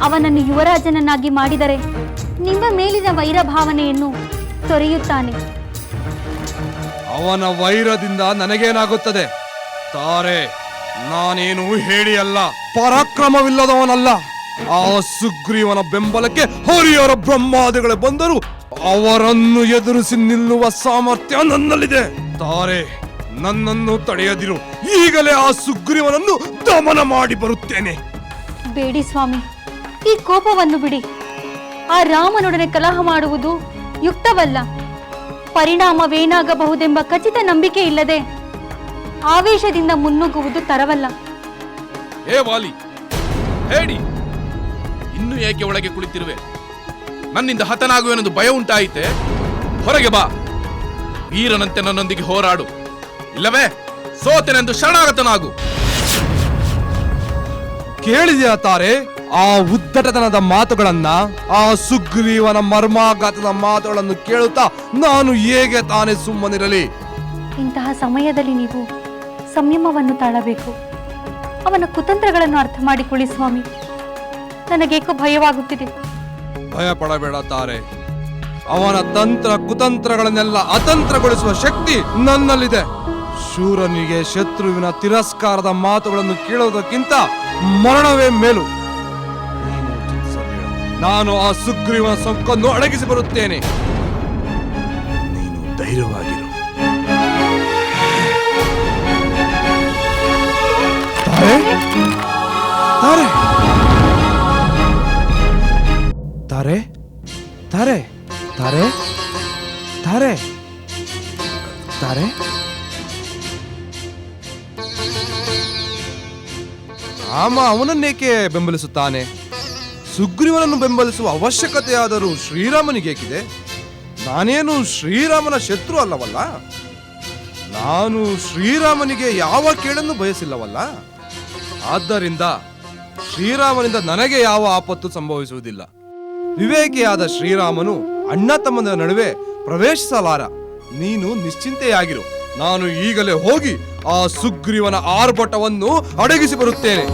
ಅವನನ್ನು ಯುವರಾಜನನ್ನಾಗಿ ಮಾಡಿದರೆ ನಿಮ್ಮ ಮೇಲಿನ ವೈರ ಭಾವನೆಯನ್ನು ತೊರೆಯುತ್ತಾನೆ. ಅವನ ವೈರದಿಂದ ನನಗೇನಾಗುತ್ತದೆ? ತಾರೆ, ನಾನೇನು ಹೇಳಿ ಅಲ್ಲ, ಪರಾಕ್ರಮವಿಲ್ಲದವನಲ್ಲ. ಆ ಸುಗ್ರೀವನ ಬೆಂಬಲಕ್ಕೆ ಹರಿಯರ ಬ್ರಹ್ಮಾದಿಗಳು ಬಂದರು ಅವರನ್ನು ಎದುರಿಸಿ ನಿಲ್ಲುವ ಸಾಮರ್ಥ್ಯ ನನ್ನಲ್ಲಿದೆ. ತಾರೆ, ನನ್ನನ್ನು ತಡೆಯದಿರು. ಈಗಲೇ ಆ ಸುಗ್ರೀವನನ್ನು ದಮನ ಮಾಡಿ ಬರುತ್ತೇನೆ. ಬೇಡಿ ಸ್ವಾಮಿ, ಈ ಕೋಪವನ್ನು ಬಿಡಿ. ಆ ರಾಮನೊಡನೆ ಕಲಹ ಮಾಡುವುದು ಯುಕ್ತವಲ್ಲ. ಪರಿಣಾಮವೇನಾಗಬಹುದೆಂಬ ಖಚಿತ ನಂಬಿಕೆ ಇಲ್ಲದೆ ಆವೇಶದಿಂದ ಮುನ್ನುಗ್ಗುವುದು ತರವಲ್ಲ. ಹೇ ವಾಲಿ, ಹೇಳಿ, ಇನ್ನು ಏಕೆ ಒಳಗೆ ಕುಳಿತಿರುವೆ? ನನ್ನಿಂದ ಹತನಾಗುವೆನೆಂದು ಭಯ ಉಂಟಾಯಿತೆ? ಹೊರಗೆ ಬಾ, ವೀರನಂತೆ ನನ್ನೊಂದಿಗೆ ಹೋರಾಡು. ಇಲ್ಲವೇ ಸೋತೆನೆಂದು ಶರಣಾಗತನಾಗು. ಕೇಳಿದೆಯಾ ತಾರೆ ಆ ಉದ್ದಟತನದ ಮಾತುಗಳನ್ನ? ಆ ಸುಗ್ರೀವನ ಮರ್ಮಾಘಾತದ ಮಾತುಗಳನ್ನು ಕೇಳುತ್ತಾ ನಾನು ಹೇಗೆ ತಾನೇ ಸುಮ್ಮನಿರಲಿ? ಇಂತಹ ಸಮಯದಲ್ಲಿ ನೀವು ಸಂಯಮವನ್ನು ತಾಳಬೇಕು. ಅವನ ಕುತಂತ್ರಗಳನ್ನು ಅರ್ಥ ಮಾಡಿಕೊಳ್ಳಿ ಸ್ವಾಮಿ. ನನಗೇಕೋ ಭಯವಾಗುತ್ತಿದೆ. ಭಯ ಪಡಬೇಡ ತಾರೆ. ಅವನ ತಂತ್ರ ಕುತಂತ್ರಗಳನ್ನೆಲ್ಲ ಅತಂತ್ರಗೊಳಿಸುವ ಶಕ್ತಿ ನನ್ನಲ್ಲಿದೆ. ಶೂರನಿಗೆ ಶತ್ರುವಿನ ತಿರಸ್ಕಾರದ ಮಾತುಗಳನ್ನು ಕೇಳುವುದಕ್ಕಿಂತ ಮರಣವೇ ಮೇಲು. ನಾನು ಆ ಸುಗ್ರೀವನ ಸೊಕ್ಕನ್ನು ಅಡಗಿಸಿ ಬರುತ್ತೇನೆ. ನೀನು ಧೈರ್ಯವಾಗಿರು. ತಾರೆ ತಾರೆ ತಾರೆ ತಾರೆ ತಾರೆ ರಾಮ ಅವನನ್ನೇಕೆ ಬೆಂಬಲಿಸುತ್ತಾನೆ? ಸುಗ್ರೀವನನ್ನು ಬೆಂಬಲಿಸುವ ಅವಶ್ಯಕತೆಯಾದರೂ ಶ್ರೀರಾಮನಿಗೇಕಿದೆ? ನಾನೇನು ಶ್ರೀರಾಮನ ಶತ್ರು ಅಲ್ಲವಲ್ಲ. ನಾನು ಶ್ರೀರಾಮನಿಗೆ ಯಾವ ಕೇಳನ್ನು ಬಯಸಿಲ್ಲವಲ್ಲ. ಆದ್ದರಿಂದ ಶ್ರೀರಾಮನಿಂದ ನನಗೆ ಯಾವ ಆಪತ್ತು ಸಂಭವಿಸುವುದಿಲ್ಲ. ವಿವೇಕಿಯಾದ ಶ್ರೀರಾಮನು ಅಣ್ಣ ತಮ್ಮನ ನಡುವೆ ಪ್ರವೇಶಿಸಲಾರ. ನೀನು ನಿಶ್ಚಿಂತೆಯಾಗಿರು. ನಾನು ಈಗಲೇ ಹೋಗಿ ಆ ಸುಗ್ರೀವನ ಆರ್ಭಟವನ್ನು ಅಡಗಿಸಿ ಬರುತ್ತೇನೆ.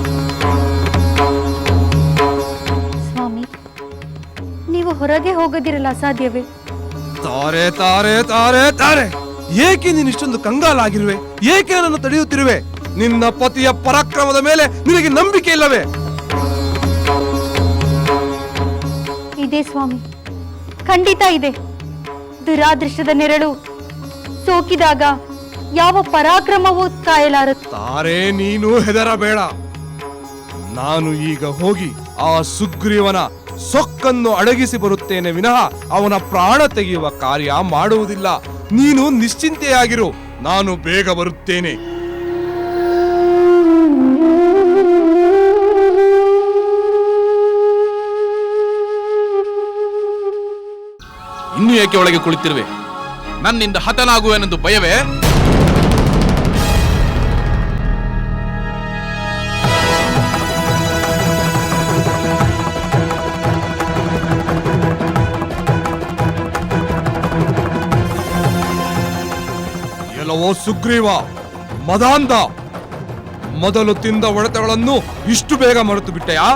ಸ್ವಾಮಿ, ನೀವು ಹೊರಗೆ ಹೋಗದಿರಲ್ಲ ಸಾಧ್ಯವೇ? ತಾರೆ ತಾರೆ ತಾರೆ ತಾರೆ, ಏಕೆ ನೀನು ಇಷ್ಟೊಂದು ಕಂಗಾಲಾಗಿರುವೆ? ಏಕೆ ನನ್ನನ್ನು ತಡೆಯುತ್ತಿರುವೆ? ನಿನ್ನ ಪತಿಯ ಪರಾಕ್ರಮದ ಮೇಲೆ ನಿನಗೆ ನಂಬಿಕೆ ಇಲ್ಲವೇ? ಇದೆ ಸ್ವಾಮಿ, ಖಂಡಿತ ಇದೆ. ದುರಾದೃಷ್ಟದ ನೆರಳು ಸೋಕಿದಾಗ ಯಾವ ಪರಾಕ್ರಮವೂ ಕಾಯಲಾರದು. ತಾರೆ, ನೀನು ಹೆದರಬೇಡ. ನಾನು ಈಗ ಹೋಗಿ ಆ ಸುಗ್ರೀವನ ಸೊಕ್ಕನ್ನು ಅಡಗಿಸಿ ಬರುತ್ತೇನೆ ವಿನಃ ಅವನ ಪ್ರಾಣ ತೆಗೆಯುವ ಕಾರ್ಯ ಮಾಡುವುದಿಲ್ಲ. ನೀನು ನಿಶ್ಚಿಂತೆಯಾಗಿರು, ನಾನು ಬೇಗ ಬರುತ್ತೇನೆ. ಇನ್ನು ಏಕೆ ಒಳಗೆ ಕುಳಿತಿರುವೆ? ನನ್ನಿಂದ ಹತನಾಗುವೆನೆಂದು ಭಯವೇ? ಎಲ್ಲವೋ ಸುಗ್ರೀವ, ಮದಾಂಧ, ಮೊದಲು ತಿಂದ ಹೊಡೆತಗಳನ್ನು ಇಷ್ಟು ಬೇಗ ಮರೆತು ಬಿಟ್ಟೆಯಾ?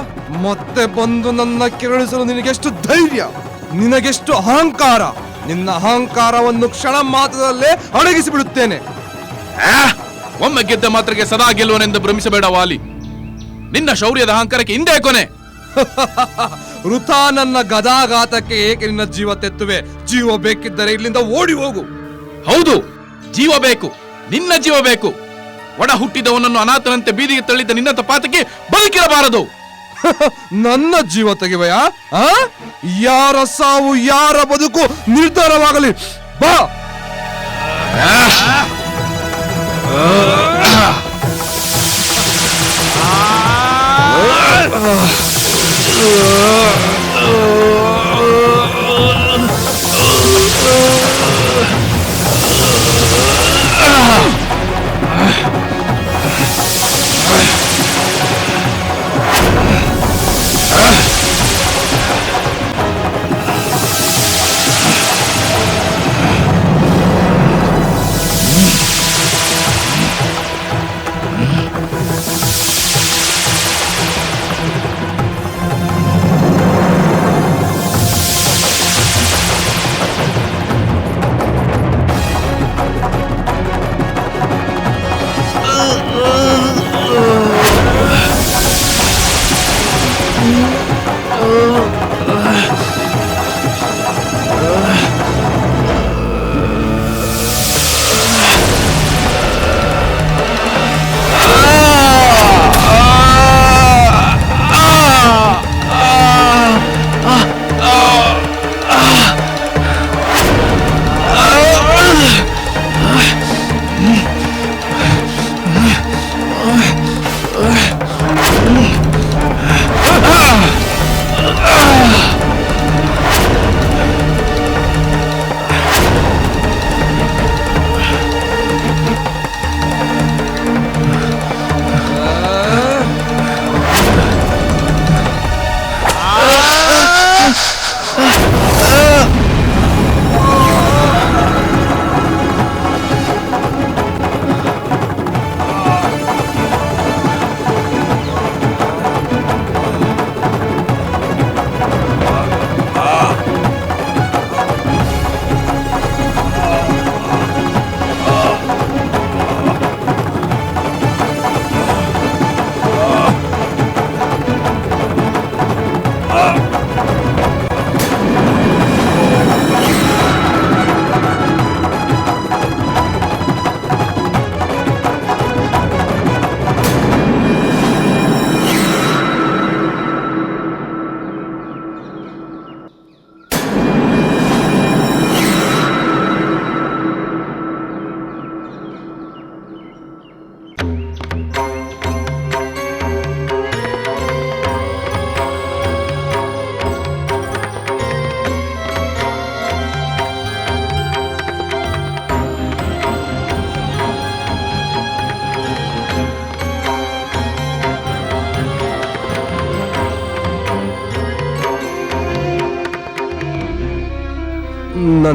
ಮತ್ತೆ ಬಂದು ನನ್ನ ಕೆರಳಿಸಲು ನಿನಗೆಷ್ಟು ಧೈರ್ಯ, ನಿನಗೆಷ್ಟು ಅಹಂಕಾರ! ನಿನ್ನ ಅಹಂಕಾರವನ್ನು ಕ್ಷಣ ಮಾತ್ರದಲ್ಲೇ ಅಡಗಿಸಿ ಬಿಡುತ್ತೇನೆ. ಒಮ್ಮೆ ಗೆದ್ದ ಮಾತ್ರಕ್ಕೆ ಸದಾ ಗೆಲ್ಲುವನೆಂದು ಭ್ರಮಿಸಬೇಡ ವಾಲಿ. ನಿನ್ನ ಶೌರ್ಯದ ಅಹಂಕಾರಕ್ಕೆ ಹಿಂದೆ ಕೊನೆ. ವೃಥಾ ನನ್ನ ಗದಾಘಾತಕ್ಕೆ ಏಕೆ ನಿನ್ನ ಜೀವ ತೆತ್ತುವೆ? ಜೀವ ಬೇಕಿದ್ದರೆ ಇಲ್ಲಿಂದ ಓಡಿ ಹೋಗು. ಹೌದು, ಜೀವ ಬೇಕು, ನಿನ್ನ ಜೀವ ಬೇಕು. ಒಡ ಹುಟ್ಟಿದವನನ್ನು ಅನಾಥನಂತೆ ಬೀದಿಗೆ ತಳ್ಳಿದ ನಿನ್ನ ತಪಾತಕ್ಕೆ ಬದುಕಿರಬಾರದು. ನನ್ನ ಜೀವ ತೆಗೆವೆಯಾ? ಯಾರ ಸಾವು ಯಾರ ಬದುಕು ನಿರ್ಧಾರವಾಗಲಿ. ಬಾ.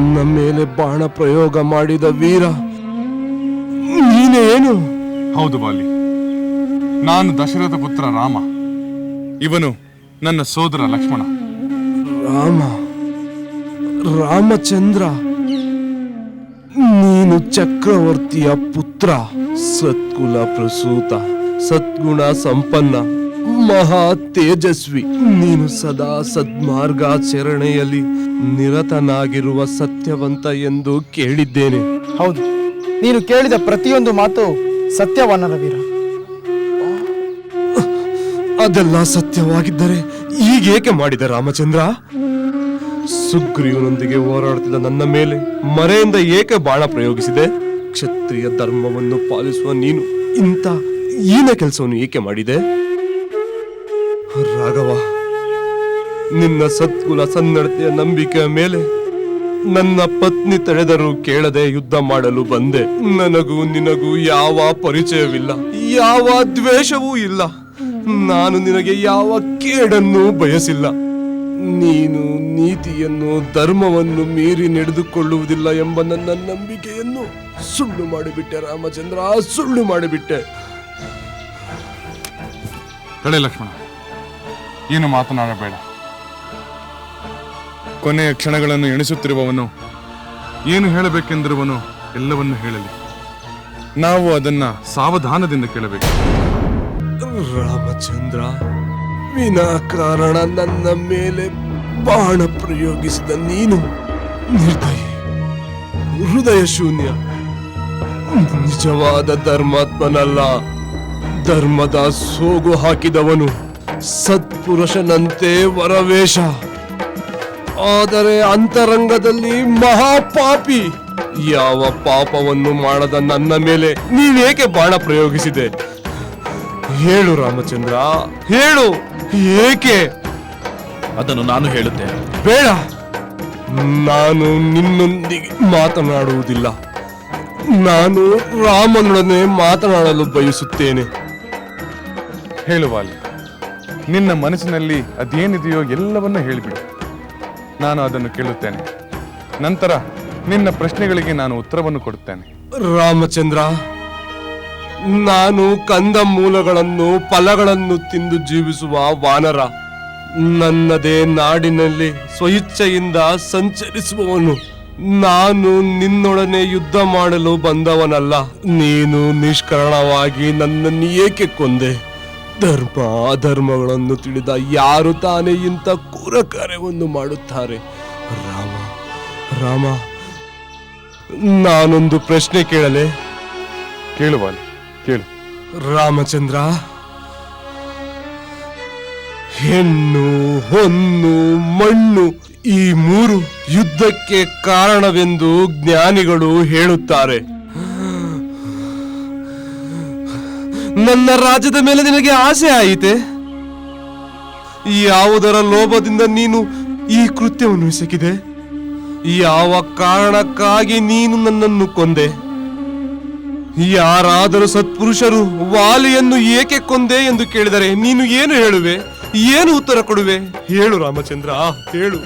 ನನ್ನ ಮೇಲೆ ಬಾಣ ಪ್ರಯೋಗ ಮಾಡಿದ ವೀರ ನೀನೇನು? ಹೌದು ವಾಲಿ, ನಾನು ದಶರಥ ಪುತ್ರ ರಾಮ. ಇವನು ನನ್ನ ಸೋದರ ಲಕ್ಷ್ಮಣ. ರಾಮಚಂದ್ರ, ನೀನು ಚಕ್ರವರ್ತಿಯ ಪುತ್ರ, ಸತ್ಕುಲ ಪ್ರಸೂತ, ಸದ್ಗುಣ ಸಂಪನ್ನ, ಮಹಾ ತೇಜಸ್ವಿ. ನೀನು ಸದಾ ಸದ್ಮಾರ್ಗಾಚರಣೆಯಲ್ಲಿ ನಿರತನಾಗಿರುವ ಸತ್ಯವಂತ ಎಂದು ಕೇಳಿದ್ದೇನೆ. ಹೌದು, ನೀನು ಕೇಳಿದ ಪ್ರತಿಯೊಂದು ಮಾತು ಸತ್ಯವಾನರ ವೀರ. ಅದೆಲ್ಲ ಸತ್ಯವಾಗಿದ್ದರೆ ಈಗೇಕೆ ಮಾಡಿದ ರಾಮಚಂದ್ರ? ಸುಗ್ರೀವನೊಂದಿಗೆ ಹೋರಾಡುತ್ತಿದ್ದ ನನ್ನ ಮೇಲೆ ಮರೆಯಿಂದ ಏಕೆ ಬಾಣ ಪ್ರಯೋಗಿಸಿದೆ? ಕ್ಷತ್ರಿಯ ಧರ್ಮವನ್ನು ಪಾಲಿಸುವ ನೀನು ಇಂಥ ಈನ ಕೆಲಸವನ್ನು ಏಕೆ ಮಾಡಿದೆ? ರಾಘವ, ನಿನ್ನ ಸತ್ಕುಲ ಸನ್ನಡತೆಯ ನಂಬಿಕೆಯ ಮೇಲೆ ನನ್ನ ಪತ್ನಿ ತಡೆದರೂ ಕೇಳದೆ ಯುದ್ಧ ಮಾಡಲು ಬಂದೆ. ನನಗೂ ನಿನಗೂ ಯಾವ ಪರಿಚಯವಿಲ್ಲ, ಯಾವ ದ್ವೇಷವೂ ಇಲ್ಲ. ನಾನು ನಿನಗೆ ಯಾವ ಕೇಡನ್ನು ಬಯಸಿಲ್ಲ. ನೀನು ನೀತಿಯನ್ನು ಧರ್ಮವನ್ನು ಮೀರಿ ನಡೆದುಕೊಳ್ಳುವುದಿಲ್ಲ ಎಂಬ ನನ್ನ ನಂಬಿಕೆಯನ್ನು ಸುಳ್ಳು ಮಾಡಿಬಿಟ್ಟೆ ರಾಮಚಂದ್ರ, ಸುಳ್ಳು ಮಾಡಿಬಿಟ್ಟೆ. ತಡೆ ಲಕ್ಷ್ಮಣ, ಏನು ಮಾತನಾಡಬೇಡ. ಕೊನೆಯ ಕ್ಷಣಗಳನ್ನು ಎಣಿಸುತ್ತಿರುವವನು ಏನು ಹೇಳಬೇಕೆಂದಿರುವನು ಎಲ್ಲವನ್ನೂ ಹೇಳಲಿ. ನಾವು ಅದನ್ನ ಸಾವಧಾನದಿಂದ ಕೇಳಬೇಕು. ರಾಮಚಂದ್ರ, ವಿನಾಕಾರಣ ನನ್ನ ಮೇಲೆ ಬಾಣ ಪ್ರಯೋಗಿಸಿದ ನೀನು ನಿರ್ದಯಿ, ಹೃದಯ ಶೂನ್ಯ, ನಿಜವಾದ ಧರ್ಮಾತ್ಮನಲ್ಲ. ಧರ್ಮದ ಸೋಗು ಹಾಕಿದವನು, ಸತ್ಪುರುಷನಂತೆ ವರವೇಷ, ಆದರೆ ಅಂತರಂಗದಲ್ಲಿ ಮಹಾಪಾಪಿ. ಯಾವ ಪಾಪವನ್ನು ಮಾಡದ ನನ್ನ ಮೇಲೆ ನೀನೇಕೆ ಬಾಣ ಪ್ರಯೋಗಿಸಿದೆ? ಹೇಳು ರಾಮಚಂದ್ರ, ಹೇಳು, ಏಕೆ? ಅದನ್ನು ನಾನು ಹೇಳುತ್ತೇನೆ. ಬೇಡ, ನಾನು ನಿನ್ನೊಂದಿಗೆ ಮಾತನಾಡುವುದಿಲ್ಲ. ನಾನು ರಾಮನೊಡನೆ ಮಾತನಾಡಲು ಬಯಸುತ್ತೇನೆ. ಹೇಳುವಾಲಿ, ನಿನ್ನ ಮನಸ್ಸಿನಲ್ಲಿ ಅದೇನಿದೆಯೋ ಎಲ್ಲವನ್ನೂ ಹೇಳಿಬಿಡು. ನಾನು ಅದನ್ನು ಕೇಳುತ್ತೇನೆ. ನಂತರ ನಿನ್ನ ಪ್ರಶ್ನೆಗಳಿಗೆ ನಾನು ಉತ್ತರವನ್ನು ಕೊಡುತ್ತೇನೆ. ರಾಮಚಂದ್ರ, ನಾನು ಕಂದಮೂಲಗಳನ್ನು ಫಲಗಳನ್ನು ತಿಂದು ಜೀವಿಸುವ ವಾನರ. ನನ್ನದೇ ನಾಡಿನಲ್ಲಿ ಸ್ವಇಚ್ಛೆಯಿಂದ ಸಂಚರಿಸುವವನು. ನಾನು ನಿನ್ನೊಡನೆ ಯುದ್ಧ ಮಾಡಲು ಬಂದವನಲ್ಲ. ನೀನು ನಿಷ್ಕಾರಣವಾಗಿ ನನ್ನನ್ನು ಏಕೆ ಕೊಂದೆ? ಧರ್ಮ ಅಧರ್ಮಗಳನ್ನು ತಿಳಿದ ಯಾರು ತಾನೇ ಇಂಥ ಕ್ರೂರ ಕಾರ್ಯವನ್ನು ಮಾಡುತ್ತಾರೆ? ರಾಮ, ರಾಮ, ನಾನೊಂದು ಪ್ರಶ್ನೆ ಕೇಳಲೆ? ಕೇಳುವಾಲಿ, ಕೇಳು. ರಾಮಚಂದ್ರ, ಹೆಣ್ಣು, ಹೊನ್ನು, ಮಣ್ಣು ಈ ಮೂರು ಯುದ್ಧಕ್ಕೆ ಕಾರಣವೆಂದು ಜ್ಞಾನಿಗಳು ಹೇಳುತ್ತಾರೆ. ನನ್ನ ರಾಜ್ಯದ ಮೇಲೆ ನಿನಗೆ ಆಸೆ ಆಯಿತೆ? ಯಾವುದರ ಲೋಭದಿಂದ ನೀನು ಈ ಕೃತ್ಯವನ್ನು ಎಸಗಿದೆ? ಯಾವ ಕಾರಣಕ್ಕಾಗಿ ನೀನು ನನ್ನನ್ನು ಕೊಂದೆ? ಯಾರಾದರೂ ಸತ್ಪುರುಷರು ವಾಲಿಯನ್ನು ಏಕೆ ಕೊಂದೆ ಎಂದು ಕೇಳಿದರೆ ನೀನು ಏನು ಹೇಳುವೆ? ಏನು ಉತ್ತರ ಕೊಡುವೆ? ಹೇಳು ರಾಮಚಂದ್ರ, ಹೇಳು.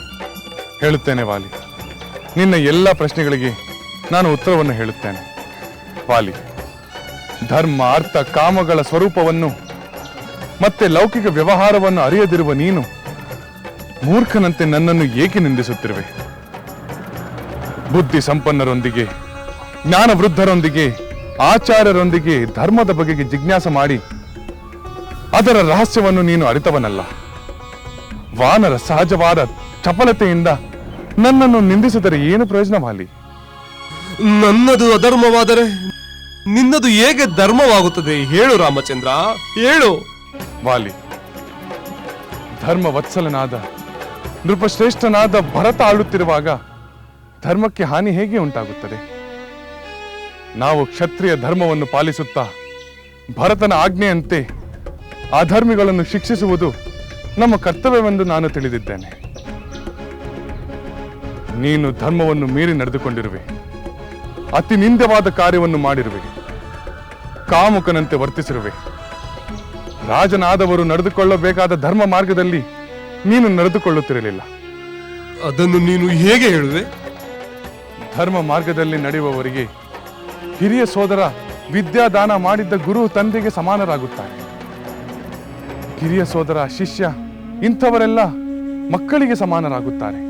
ಹೇಳುತ್ತೇನೆ ವಾಲಿ. ನಿನ್ನ ಎಲ್ಲ ಪ್ರಶ್ನೆಗಳಿಗೆ ನಾನು ಉತ್ತರವನ್ನು ಹೇಳುತ್ತೇನೆ. ವಾಲಿ, ಧರ್ಮ, ಅರ್ಥ, ಕಾಮಗಳ ಸ್ವರೂಪವನ್ನು ಮತ್ತೆ ಲೌಕಿಕ ವ್ಯವಹಾರವನ್ನು ಅರಿಯದಿರುವ ನೀನು ಮೂರ್ಖನಂತೆ ನನ್ನನ್ನು ಏಕೆ ನಿಂದಿಸುತ್ತಿರುವೆ? ಬುದ್ಧಿ ಸಂಪನ್ನರೊಂದಿಗೆ, ಜ್ಞಾನ ವೃದ್ಧರೊಂದಿಗೆ, ಆಚಾರ್ಯರೊಂದಿಗೆ ಧರ್ಮದ ಬಗೆಗೆ ಜಿಜ್ಞಾಸ ಮಾಡಿ ಅದರ ರಹಸ್ಯವನ್ನು ನೀನು ಅರಿತವನಲ್ಲ. ವಾನರ ಸಹಜವಾದ ಚಪಲತೆಯಿಂದ ನನ್ನನ್ನು ನಿಂದಿಸಿದರೆ ಏನು ಪ್ರಯೋಜನ ವಾಲಿ? ನನ್ನದು ಅಧರ್ಮವಾದರೆ ನಿನ್ನದು ಹೇಗೆ ಧರ್ಮವಾಗುತ್ತದೆ? ಹೇಳು ರಾಮಚಂದ್ರ, ಹೇಳು. ವಾಲಿ, ಧರ್ಮ ವತ್ಸಲನಾದ ನೃಪಶ್ರೇಷ್ಠನಾದ ಭರತ ಆಳುತ್ತಿರುವಾಗ ಧರ್ಮಕ್ಕೆ ಹಾನಿ ಹೇಗೆ ಉಂಟಾಗುತ್ತದೆ? ನಾವು ಕ್ಷತ್ರಿಯ ಧರ್ಮವನ್ನು ಪಾಲಿಸುತ್ತಾ ಭರತನ ಆಜ್ಞೆಯಂತೆ ಅಧರ್ಮಿಗಳನ್ನು ಶಿಕ್ಷಿಸುವುದು ನಮ್ಮ ಕರ್ತವ್ಯವೆಂದು ನಾನು ತಿಳಿದಿದ್ದೇನೆ. ನೀನು ಧರ್ಮವನ್ನು ಮೀರಿ ನಡೆದುಕೊಂಡಿರುವೆ, ಅತಿ ನಿಂದ್ಯವಾದ ಕಾರ್ಯವನ್ನು ಮಾಡಿರುವೆ, ಕಾಮುಕನಂತೆ ವರ್ತಿಸಿರುವೆ. ರಾಜನಾದವರು ನಡೆದುಕೊಳ್ಳಬೇಕಾದ ಧರ್ಮ ಮಾರ್ಗದಲ್ಲಿ ನೀನು ನಡೆದುಕೊಳ್ಳುತ್ತಿರಲಿಲ್ಲ. ಅದನ್ನು ನೀನು ಹೇಗೆ ಹೇಳುವೆ? ಧರ್ಮ ಮಾರ್ಗದಲ್ಲಿ ನಡೆಯುವವರಿಗೆ ಹಿರಿಯ ಸೋದರ ವಿದ್ಯಾದಾನ ಮಾಡಿದ್ದ ಗುರು ತಂದೆಗೆ ಸಮಾನರಾಗುತ್ತಾರೆ. ಕಿರಿಯ ಸೋದರ ಶಿಷ್ಯ ಇಂಥವರೆಲ್ಲ ಮಕ್ಕಳಿಗೆ ಸಮಾನರಾಗುತ್ತಾರೆ.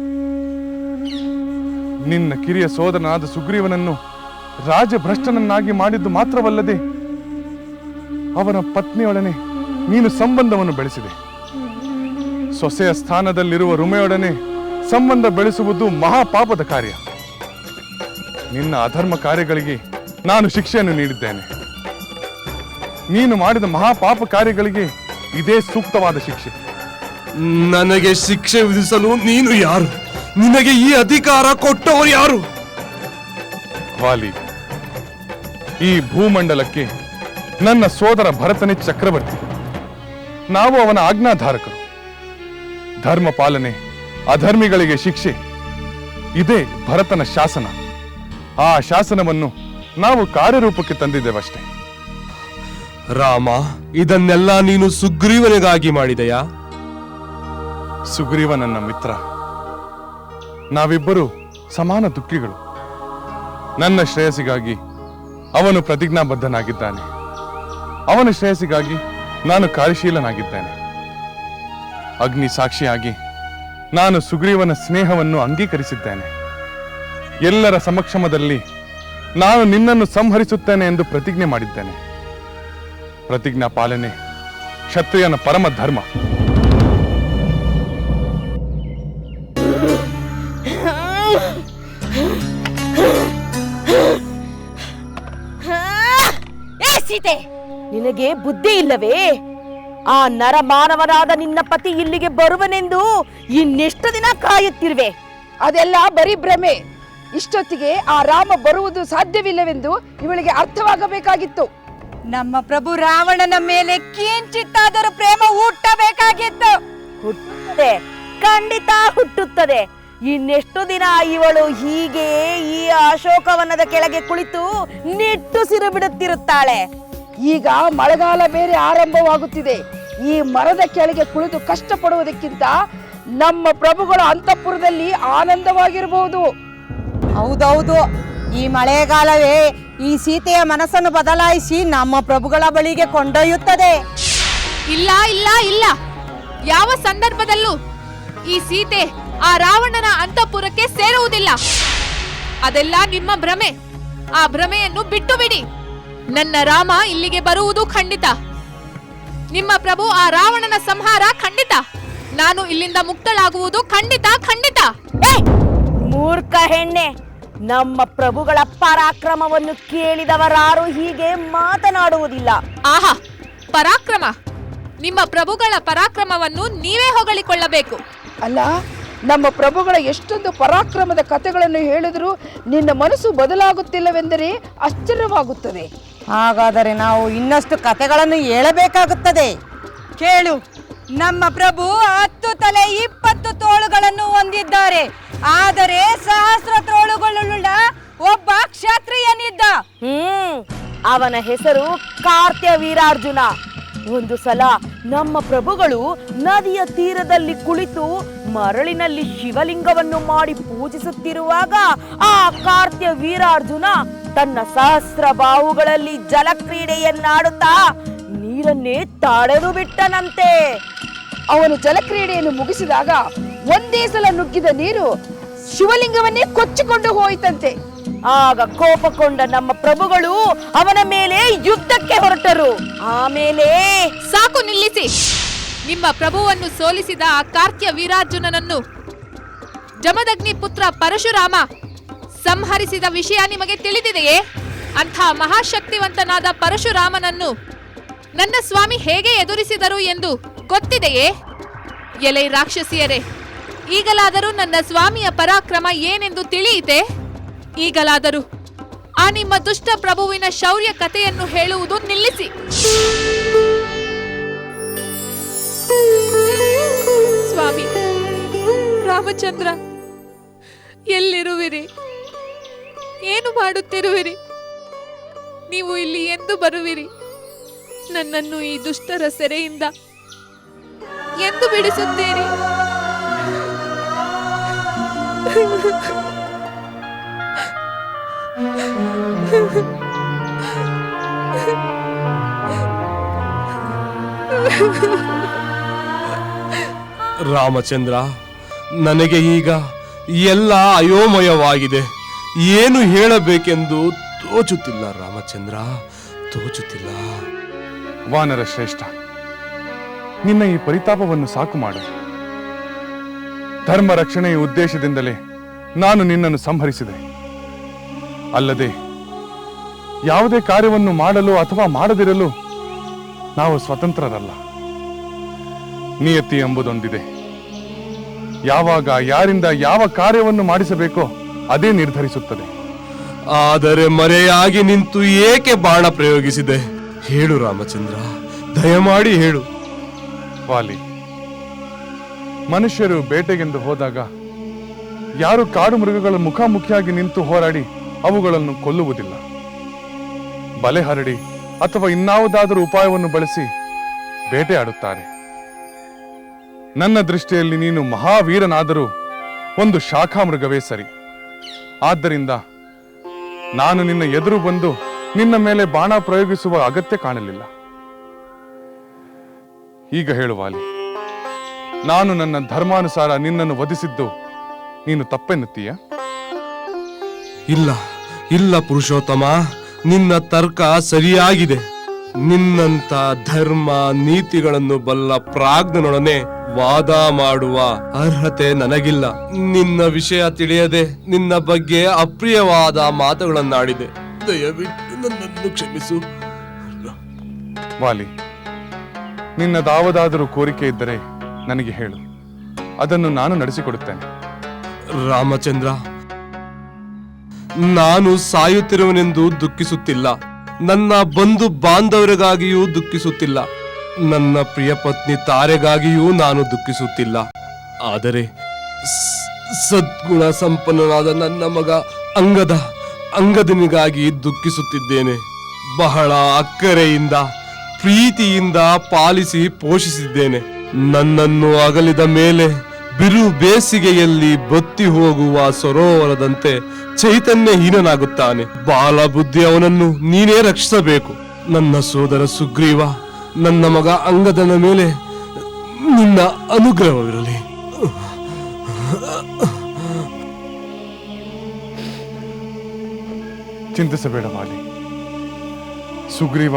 ನಿನ್ನ ಕಿರಿಯ ಸೋದರನಾದ ಸುಗ್ರೀವನನ್ನು ರಾಜಭ್ರಷ್ಟನನ್ನಾಗಿ ಮಾಡಿದ್ದು ಮಾತ್ರವಲ್ಲದೆ ಅವನ ಪತ್ನಿಯೊಡನೆ ನೀನು ಸಂಬಂಧವನ್ನು ಬೆಳೆಸಿದೆ. ಸೊಸೆಯ ಸ್ಥಾನದಲ್ಲಿರುವ ರುಮೆಯೊಡನೆ ಸಂಬಂಧ ಬೆಳೆಸುವುದು ಮಹಾಪಾಪದ ಕಾರ್ಯ. ನಿನ್ನ ಅಧರ್ಮ ಕಾರ್ಯಗಳಿಗೆ ನಾನು ಶಿಕ್ಷೆಯನ್ನು ನೀಡಿದ್ದೇನೆ. ನೀನು ಮಾಡಿದ ಮಹಾಪಾಪ ಕಾರ್ಯಗಳಿಗೆ ಇದೇ ಸೂಕ್ತವಾದ ಶಿಕ್ಷೆ. ನನಗೆ ಶಿಕ್ಷೆ ವಿಧಿಸಲು ನೀನು ಯಾರು? ನಿನಗೆ ಈ ಅಧಿಕಾರ ಕೊಟ್ಟವರು ಯಾರು? ವಾಲಿ, ಈ ಭೂಮಂಡಲಕ್ಕೆ ನನ್ನ ಸೋದರ ಭರತನೇ ಚಕ್ರವರ್ತಿ. ನಾವು ಅವನ ಆಜ್ಞಾಧಾರಕರು. ಧರ್ಮ ಪಾಲನೆ, ಅಧರ್ಮಿಗಳಿಗೆ ಶಿಕ್ಷೆ, ಇದೇ ಭರತನ ಶಾಸನ. ಆ ಶಾಸನವನ್ನು ನಾವು ಕಾರ್ಯರೂಪಕ್ಕೆ ತಂದಿದ್ದೇವಷ್ಟೇ. ರಾಮ, ಇದನ್ನೆಲ್ಲ ನೀನು ಸುಗ್ರೀವನಿಗಾಗಿ ಮಾಡಿದೆಯಾ? ಸುಗ್ರೀವ ನನ್ನ ಮಿತ್ರ. ನಾವಿಬ್ಬರು ಸಮಾನ ದುಃಖಿಗಳು. ನನ್ನ ಶ್ರೇಯಸ್ಸಿಗಾಗಿ ಅವನು ಪ್ರತಿಜ್ಞಾಬದ್ಧನಾಗಿದ್ದಾನೆ. ಅವನ ಶ್ರೇಯಸ್ಸಿಗಾಗಿ ನಾನು ಕಾರ್ಯಶೀಲನಾಗಿದ್ದೇನೆ. ಅಗ್ನಿ ಸಾಕ್ಷಿಯಾಗಿ ನಾನು ಸುಗ್ರೀವನ ಸ್ನೇಹವನ್ನು ಅಂಗೀಕರಿಸಿದ್ದೇನೆ. ಎಲ್ಲರ ಸಮಕ್ಷಮದಲ್ಲಿ ನಾನು ನಿನ್ನನ್ನು ಸಂಹರಿಸುತ್ತೇನೆ ಎಂದು ಪ್ರತಿಜ್ಞೆ ಮಾಡಿದ್ದೇನೆ. ಪ್ರತಿಜ್ಞಾ ಪಾಲನೆ ಕ್ಷತ್ರಿಯನ ಪರಮ ಧರ್ಮ. ಸೀತೆ, ನಿನಗೆ ಬುದ್ಧಿ ಇಲ್ಲವೇ? ಆ ನರಮಾನವನಾದ ನಿನ್ನ ಪತಿ ಇಲ್ಲಿಗೆ ಬರುವನೆಂದು ಇನ್ನೆಷ್ಟು ದಿನ ಕಾಯುತ್ತಿರುವೆ? ಅದೆಲ್ಲ ಬರೀ ಭ್ರಮೆ. ಇಷ್ಟೊತ್ತಿಗೆ ಆ ರಾಮ ಬರುವುದು ಸಾಧ್ಯವಿಲ್ಲವೆಂದು ಇವಳಿಗೆ ಅರ್ಥವಾಗಬೇಕಾಗಿತ್ತು. ನಮ್ಮ ಪ್ರಭು ರಾವಣನ ಮೇಲೆ ಕಿಂಚಿತ್ತಾದರೂ ಪ್ರೇಮ ಹುಟ್ಟಬೇಕಾಗಿತ್ತು. ಹುಟ್ಟುತ್ತದೆ, ಖಂಡಿತ ಹುಟ್ಟುತ್ತದೆ. ಇನ್ನೆಷ್ಟು ದಿನ ಇವಳು ಹೀಗೆ ಈ ಅಶೋಕವನದ ಕೆಳಗೆ ಕುಳಿತು ನಿಟ್ಟುಸಿರು ಬಿಡುತ್ತಿರುತ್ತಾಳೆ? ಈಗ ಮಳೆಗಾಲ ಬೇರೆ ಆರಂಭವಾಗುತ್ತಿದೆ. ಈ ಮರದ ಕೆಳಗೆ ಕುಳಿತು ಕಷ್ಟಪಡುವುದಕ್ಕಿಂತ ನಮ್ಮ ಪ್ರಭುಗಳ ಅಂತಃಪುರದಲ್ಲಿ ಆನಂದವಾಗಿರಬಹುದು. ಹೌದೌದು, ಈ ಮಳೆಗಾಲವೇ ಈ ಸೀತೆಯ ಮನಸ್ಸನ್ನು ಬದಲಾಯಿಸಿ ನಮ್ಮ ಪ್ರಭುಗಳ ಬಳಿಗೆ ಕೊಂಡೊಯ್ಯುತ್ತದೆ. ಇಲ್ಲ ಇಲ್ಲ ಇಲ್ಲ, ಯಾವ ಸಂದರ್ಭದಲ್ಲೂ ಈ ಸೀತೆ ಆ ರಾವಣನ ಅಂತಃಪುರಕ್ಕೆ ಸೇರುವುದಿಲ್ಲ. ಅದೆಲ್ಲ ನಿಮ್ಮ ಭ್ರಮೆ. ಆ ಭ್ರಮೆಯನ್ನು ಬಿಟ್ಟು ಬಿಡಿ. ನನ್ನ ರಾಮ ಇಲ್ಲಿಗೆ ಬರುವುದು ಖಂಡಿತ. ನಿಮ್ಮ ಪ್ರಭು ಆ ರಾವಣನ ಸಂಹಾರ ಖಂಡಿತ. ನಾನು ಇಲ್ಲಿಂದ ಮುಕ್ತಳಾಗುವುದು ಖಂಡಿತ ಖಂಡಿತ. ಮೂರ್ಖ ಹೆಣ್ಣೆ, ನಮ್ಮ ಪ್ರಭುಗಳ ಪರಾಕ್ರಮವನ್ನು ಕೇಳಿದವರಾರು ಹೀಗೆ ಮಾತನಾಡುವುದಿಲ್ಲ. ಆಹಾ, ಪರಾಕ್ರಮ! ನಿಮ್ಮ ಪ್ರಭುಗಳ ಪರಾಕ್ರಮವನ್ನು ನೀವೇ ಹೊಗಳಿಕೊಳ್ಳಬೇಕು. ಅಲ್ಲ, ನಮ್ಮ ಪ್ರಭುಗಳ ಎಷ್ಟೊಂದು ಪರಾಕ್ರಮದ ಕಥೆಗಳನ್ನು ಹೇಳಿದರೂ ನಿನ್ನ ಮನಸ್ಸು ಬದಲಾಗುತ್ತಿಲ್ಲವೆಂದರೆ ಆಶ್ಚರ್ಯವಾಗುತ್ತದೆ. ಹಾಗಾದರೆ ನಾವು ಇನ್ನಷ್ಟು ಕಥೆಗಳನ್ನು ಹೇಳಬೇಕಾಗುತ್ತದೆ. ಕೇಳು, ನಮ್ಮ ಪ್ರಭು 10 ತಲೆ 20 ತೋಳುಗಳನ್ನು ಹೊಂದಿದ್ದಾರೆ. ಆದರೆ ಸಹಸ್ರ ತೋಳುಗಳುಳ್ಳ ಒಬ್ಬ ಕ್ಷತ್ರಿಯನಿದ್ದ. ಅವನ ಹೆಸರು ಕಾರ್ತ್ಯ ವೀರಾರ್ಜುನ. ಒಂದು ಸಲ ನಮ್ಮ ಪ್ರಭುಗಳು ನದಿಯ ತೀರದಲ್ಲಿ ಕುಳಿತು ಮರಳಿನಲ್ಲಿ ಶಿವಲಿಂಗವನ್ನು ಮಾಡಿ ಪೂಜಿಸುತ್ತಿರುವಾಗ ಆ ಕಾರ್ತ್ಯ ವೀರಾರ್ಜುನ ತನ್ನ ಸಹಸ್ರ ಬಾಹುಗಳಲ್ಲಿ ಜಲಕ್ರೀಡೆಯನ್ನಾಡುತ್ತಾ ನೀರನ್ನೇ ತಡೆದು ಬಿಟ್ಟನಂತೆ. ಅವನು ಜಲಕ್ರೀಡೆಯನ್ನು ಮುಗಿಸಿದಾಗ ಒಂದೇ ಸಲ ನುಗ್ಗಿದ ನೀರು ಶಿವಲಿಂಗವನ್ನೇ ಕೊಚ್ಚಿಕೊಂಡು ಹೋಯಿತಂತೆ. ಆಗ ಕೋಪಗೊಂಡ ನಮ್ಮ ಪ್ರಭುಗಳು ಅವನ ಮೇಲೆ ಯುದ್ಧಕ್ಕೆ ಹೊರಟರು. ಆಮೇಲೆ ಸಾಕು, ನಿಲ್ಲಿಸಿ. ನಿಮ್ಮ ಪ್ರಭುವನ್ನು ಸೋಲಿಸಿದ ಆ ಕಾರ್ತ್ಯ ವೀರಾರ್ಜುನನನ್ನು ಜಮದಗ್ನಿ ಪುತ್ರ ಪರಶುರಾಮ ಸಂಹರಿಸಿದ ವಿಷಯ ನಿಮಗೆ ತಿಳಿದಿದೆಯೇ? ಅಂಥ ಮಹಾಶಕ್ತಿವಂತನಾದ ಪರಶುರಾಮನನ್ನು ನನ್ನ ಸ್ವಾಮಿ ಹೇಗೆ ಎದುರಿಸಿದರು ಎಂದು ಗೊತ್ತಿದೆಯೇ? ಎಲೈ ರಾಕ್ಷಸಿಯರೇ, ಈಗಲಾದರೂ ನನ್ನ ಸ್ವಾಮಿಯ ಪರಾಕ್ರಮ ಏನೆಂದು ತಿಳಿಯಿತೆ? ಈಗಲಾದರೂ ಆ ನಿಮ್ಮ ದುಷ್ಟ ಪ್ರಭುವಿನ ಶೌರ್ಯ ಕಥೆಯನ್ನು ಹೇಳುವುದು ನಿಲ್ಲಿಸಿ. ಸ್ವಾಮಿ ರಾಮಚಂದ್ರ, ಎಲ್ಲಿರುವಿರಿ? ಏನು ಮಾಡುತ್ತಿರುವಿರಿ? ನೀವು ಇಲ್ಲಿ ಎಂದು ಬರುವಿರಿ? ನನ್ನನ್ನು ಈ ದುಷ್ಟರ ಸೆರೆಯಿಂದ ಎಂದು ಬಿಡಿಸುತ್ತೀರಿ? ರಾಮಚಂದ್ರ, ನನಗೆ ಈಗ ಎಲ್ಲ ಅಯೋಮಯವಾಗಿದೆ. ಏನು ಹೇಳಬೇಕೆಂದು ತೋಚುತ್ತಿಲ್ಲ ರಾಮಚಂದ್ರ, ತೋಚುತ್ತಿಲ್ಲ. ವಾನರ ಶ್ರೇಷ್ಠ, ನಿನ್ನ ಈ ಪರಿತಾಪವನ್ನು ಸಾಕು ಮಾಡು. ಧರ್ಮ ರಕ್ಷಣೆಯ ಉದ್ದೇಶದಿಂದಲೇ ನಾನು ನಿನ್ನನ್ನು ಸಂಹರಿಸಿದೆ. ಅಲ್ಲದೆ ಯಾವುದೇ ಕಾರ್ಯವನ್ನು ಮಾಡಲು ಅಥವಾ ಮಾಡದಿರಲು ನಾವು ಸ್ವತಂತ್ರರಲ್ಲ. ನಿಯತಿ ಎಂಬುದೊಂದಿದೆ. ಯಾವಾಗ ಯಾರಿಂದ ಯಾವ ಕಾರ್ಯವನ್ನು ಮಾಡಿಸಬೇಕೋ ಅದೇ ನಿರ್ಧರಿಸುತ್ತದೆ. ಆದರೆ ಮರೆಯಾಗಿ ನಿಂತು ಏಕೆ ಬಾಣ ಪ್ರಯೋಗಿಸಿದೆ? ಹೇಳು ರಾಮಚಂದ್ರ, ದಯಮಾಡಿ ಹೇಳು. ವಾಲಿ, ಮನುಷ್ಯರು ಬೇಟೆಗೆಂದು ಹೋದಾಗ ಯಾರು ಕಾಡು ಮೃಗಗಳ ಮುಖಾಮುಖಿಯಾಗಿ ನಿಂತು ಹೋರಾಡಿ ಅವುಗಳನ್ನು ಕೊಲ್ಲುವುದಿಲ್ಲ. ಬಲೆ ಹರಡಿ ಅಥವಾ ಇನ್ನಾವುದಾದರೂ ಉಪಾಯವನ್ನು ಬಳಸಿ ಬೇಟೆಯಾಡುತ್ತಾರೆ. ನನ್ನ ದೃಷ್ಟಿಯಲ್ಲಿ ನೀನು ಮಹಾವೀರನಾದರೂ ಒಂದು ಶಾಖಾ ಮೃಗವೇ ಸರಿ. ಆದ್ದರಿಂದ ನಾನು ನಿನ್ನ ಎದುರು ಬಂದು ನಿನ್ನ ಮೇಲೆ ಬಾಣ ಪ್ರಯೋಗಿಸುವ ಅಗತ್ಯ ಕಾಣಲಿಲ್ಲ. ಈಗ ಹೇಳು ವಾಲಿ, ನಾನು ನನ್ನ ಧರ್ಮಾನುಸಾರ ನಿನ್ನನ್ನು ವಧಿಸಿದ್ದು ನೀನು ತಪ್ಪೆನ್ನುತ್ತೀಯ? ಇಲ್ಲ ಇಲ್ಲ ಪುರುಷೋತ್ತಮ, ನಿನ್ನ ತರ್ಕ ಸರಿಯಾಗಿದೆ. ನಿನ್ನಂತ ಧರ್ಮ ನೀತಿಗಳನ್ನು ಬಲ್ಲ ಪ್ರಾಜ್ಞನೊಡನೆ ವಾದ ಮಾಡುವ ಅರ್ಹತೆ ನನಗಿಲ್ಲ. ನಿನ್ನ ವಿಷಯ ತಿಳಿಯದೆ ನಿನ್ನ ಬಗ್ಗೆ ಅಪ್ರಿಯವಾದ ಮಾತುಗಳನ್ನಾಡಿದೆ. ದಯವಿಟ್ಟು ನನ್ನನ್ನು ಕ್ಷಮಿಸು. ವಾಲಿ, ನಿನ್ನದಾವದಾದರೂ ಕೋರಿಕೆ ಇದ್ದರೆ ನನಗೆ ಹೇಳು, ಅದನ್ನು ನಾನು ನಡೆಸಿಕೊಡುತ್ತೇನೆ. ರಾಮಚಂದ್ರ, ನಾನು ಸಾಯುತ್ತಿರುವನೆಂದು ದುಃಖಿಸುತ್ತಿಲ್ಲ. ನನ್ನ ಬಂಧು ಬಾಂಧವರಿಗಾಗಿಯೂ ದುಃಖಿಸುತ್ತಿಲ್ಲ. ನನ್ನ ಪ್ರಿಯ ಪತ್ನಿ ತಾರೆಗಾಗಿಯೂ ನಾನು ದುಃಖಿಸುತ್ತಿಲ್ಲ. ಆದರೆ ಸದ್ಗುಣ ಸಂಪನ್ನನಾದ ನನ್ನ ಮಗ ಅಂಗದನಿಗಾಗಿ ದುಃಖಿಸುತ್ತಿದ್ದೇನೆ. ಬಹಳ ಅಕ್ಕರೆಯಿಂದ ಪ್ರೀತಿಯಿಂದ ಪಾಲಿಸಿ ಪೋಷಿಸಿದ್ದೇನೆ. ನನ್ನನ್ನು ಅಗಲಿದ ಮೇಲೆ ಬಿರು ಬೇಸಿಗೆಯಲ್ಲಿ ಬತ್ತಿ ಹೋಗುವ ಸರೋವರದಂತೆ ಚೈತನ್ಯಹೀನನಾಗುತ್ತಾನೆ. ಬಾಲ ಬುದ್ಧಿ ಅವನನ್ನು ನೀನೇ ರಕ್ಷಿಸಬೇಕು. ನನ್ನ ಸೋದರ ಸುಗ್ರೀವ, ನನ್ನ ಮಗ ಅಂಗದನ ಮೇಲೆ ನಿನ್ನ ಅನುಗ್ರಹವಿರಲಿ. ಚಿಂತಿಸಬೇಡ ವಾಲಿ. ಸುಗ್ರೀವ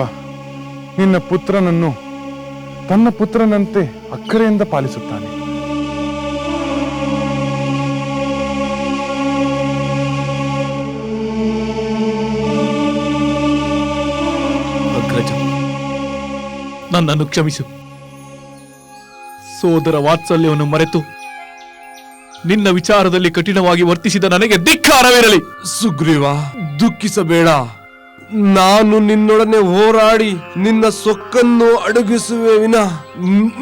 ನಿನ್ನ ಪುತ್ರನನ್ನು ತನ್ನ ಪುತ್ರನಂತೆ ಅಕ್ಕರೆಯಿಂದ ಪಾಲಿಸುತ್ತಾನೆ. ಅಗ್ರಜ, ನನ್ನನ್ನು ಕ್ಷಮಿಸು. ಸೋದರ ವಾತ್ಸಲ್ಯವನ್ನು ಮರೆತು ನಿನ್ನ ವಿಚಾರದಲ್ಲಿ ಕಠಿಣವಾಗಿ ವರ್ತಿಸಿದ ನನಗೆ ಧಿಕ್ಕಾರವಿರಲಿ. ಸುಗ್ರೀವ, ದುಃಖಿಸಬೇಡ. ನಾನು ನಿನ್ನೊಡನೆ ಹೋರಾಡಿ ನಿನ್ನ ಸೊಕ್ಕನ್ನು ಅಡಗಿಸುವೆ ವಿನ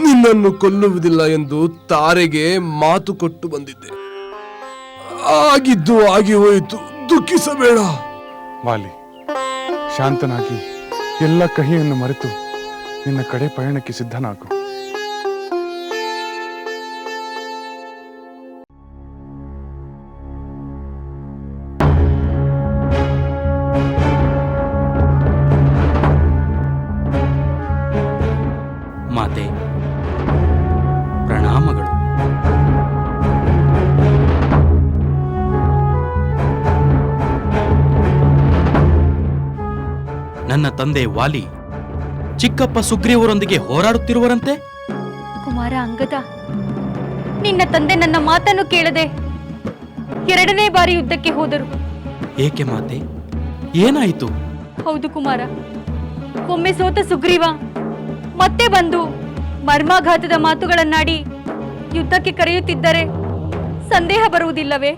ನಿನ್ನನ್ನು ಕೊಲ್ಲುವುದಿಲ್ಲ ಎಂದು ತಾರೆಗೆ ಮಾತು ಕೊಟ್ಟು ಬಂದಿದ್ದೆ. ಆಗಿದ್ದು ಆಗಿ ಹೋಯಿತು, ದುಃಖಿಸಬೇಡ. ವಾಲಿ, ಶಾಂತನಾಗಿ ಎಲ್ಲ ಕಹಿಯನ್ನು ಮರೆತು ನಿನ್ನ ಕಡೆ ಪಯಣಕ್ಕೆ ಸಿದ್ಧನಾಗು. ಮಾತೆ, ಪ್ರಣಾಮಗಳು. ನನ್ನ ತಂದೆ ವಾಲಿ ಚಿಕ್ಕಪ್ಪ ಸುಗ್ರೀವರೊಂದಿಗೆ ಹೋರಾಡುತ್ತಿರುವರಂತೆ. ಕುಮಾರ ಅಂಗದ, ನಿನ್ನ ತಂದೆ ನನ್ನ ಮಾತನ್ನು ಕೇಳದೆ ಎರಡನೇ ಬಾರಿ ಯುದ್ಧಕ್ಕೆ ಹೋದರು. ಏಕೆ ಮಾತೆ, ಏನಾಯಿತು? ಹೌದು ಕುಮಾರ, ಒಮ್ಮೆ ಸೋತ ಸುಗ್ರೀವ ಮತ್ತೆ ಬಂದು ಮರ್ಮಾಘಾತದ ಮಾತುಗಳನ್ನಾಡಿ ಯುದ್ಧಕ್ಕೆ ಕರೆಯುತ್ತಿದ್ದರೆ ಸಂದೇಹ ಬರುವುದಿಲ್ಲವೇ?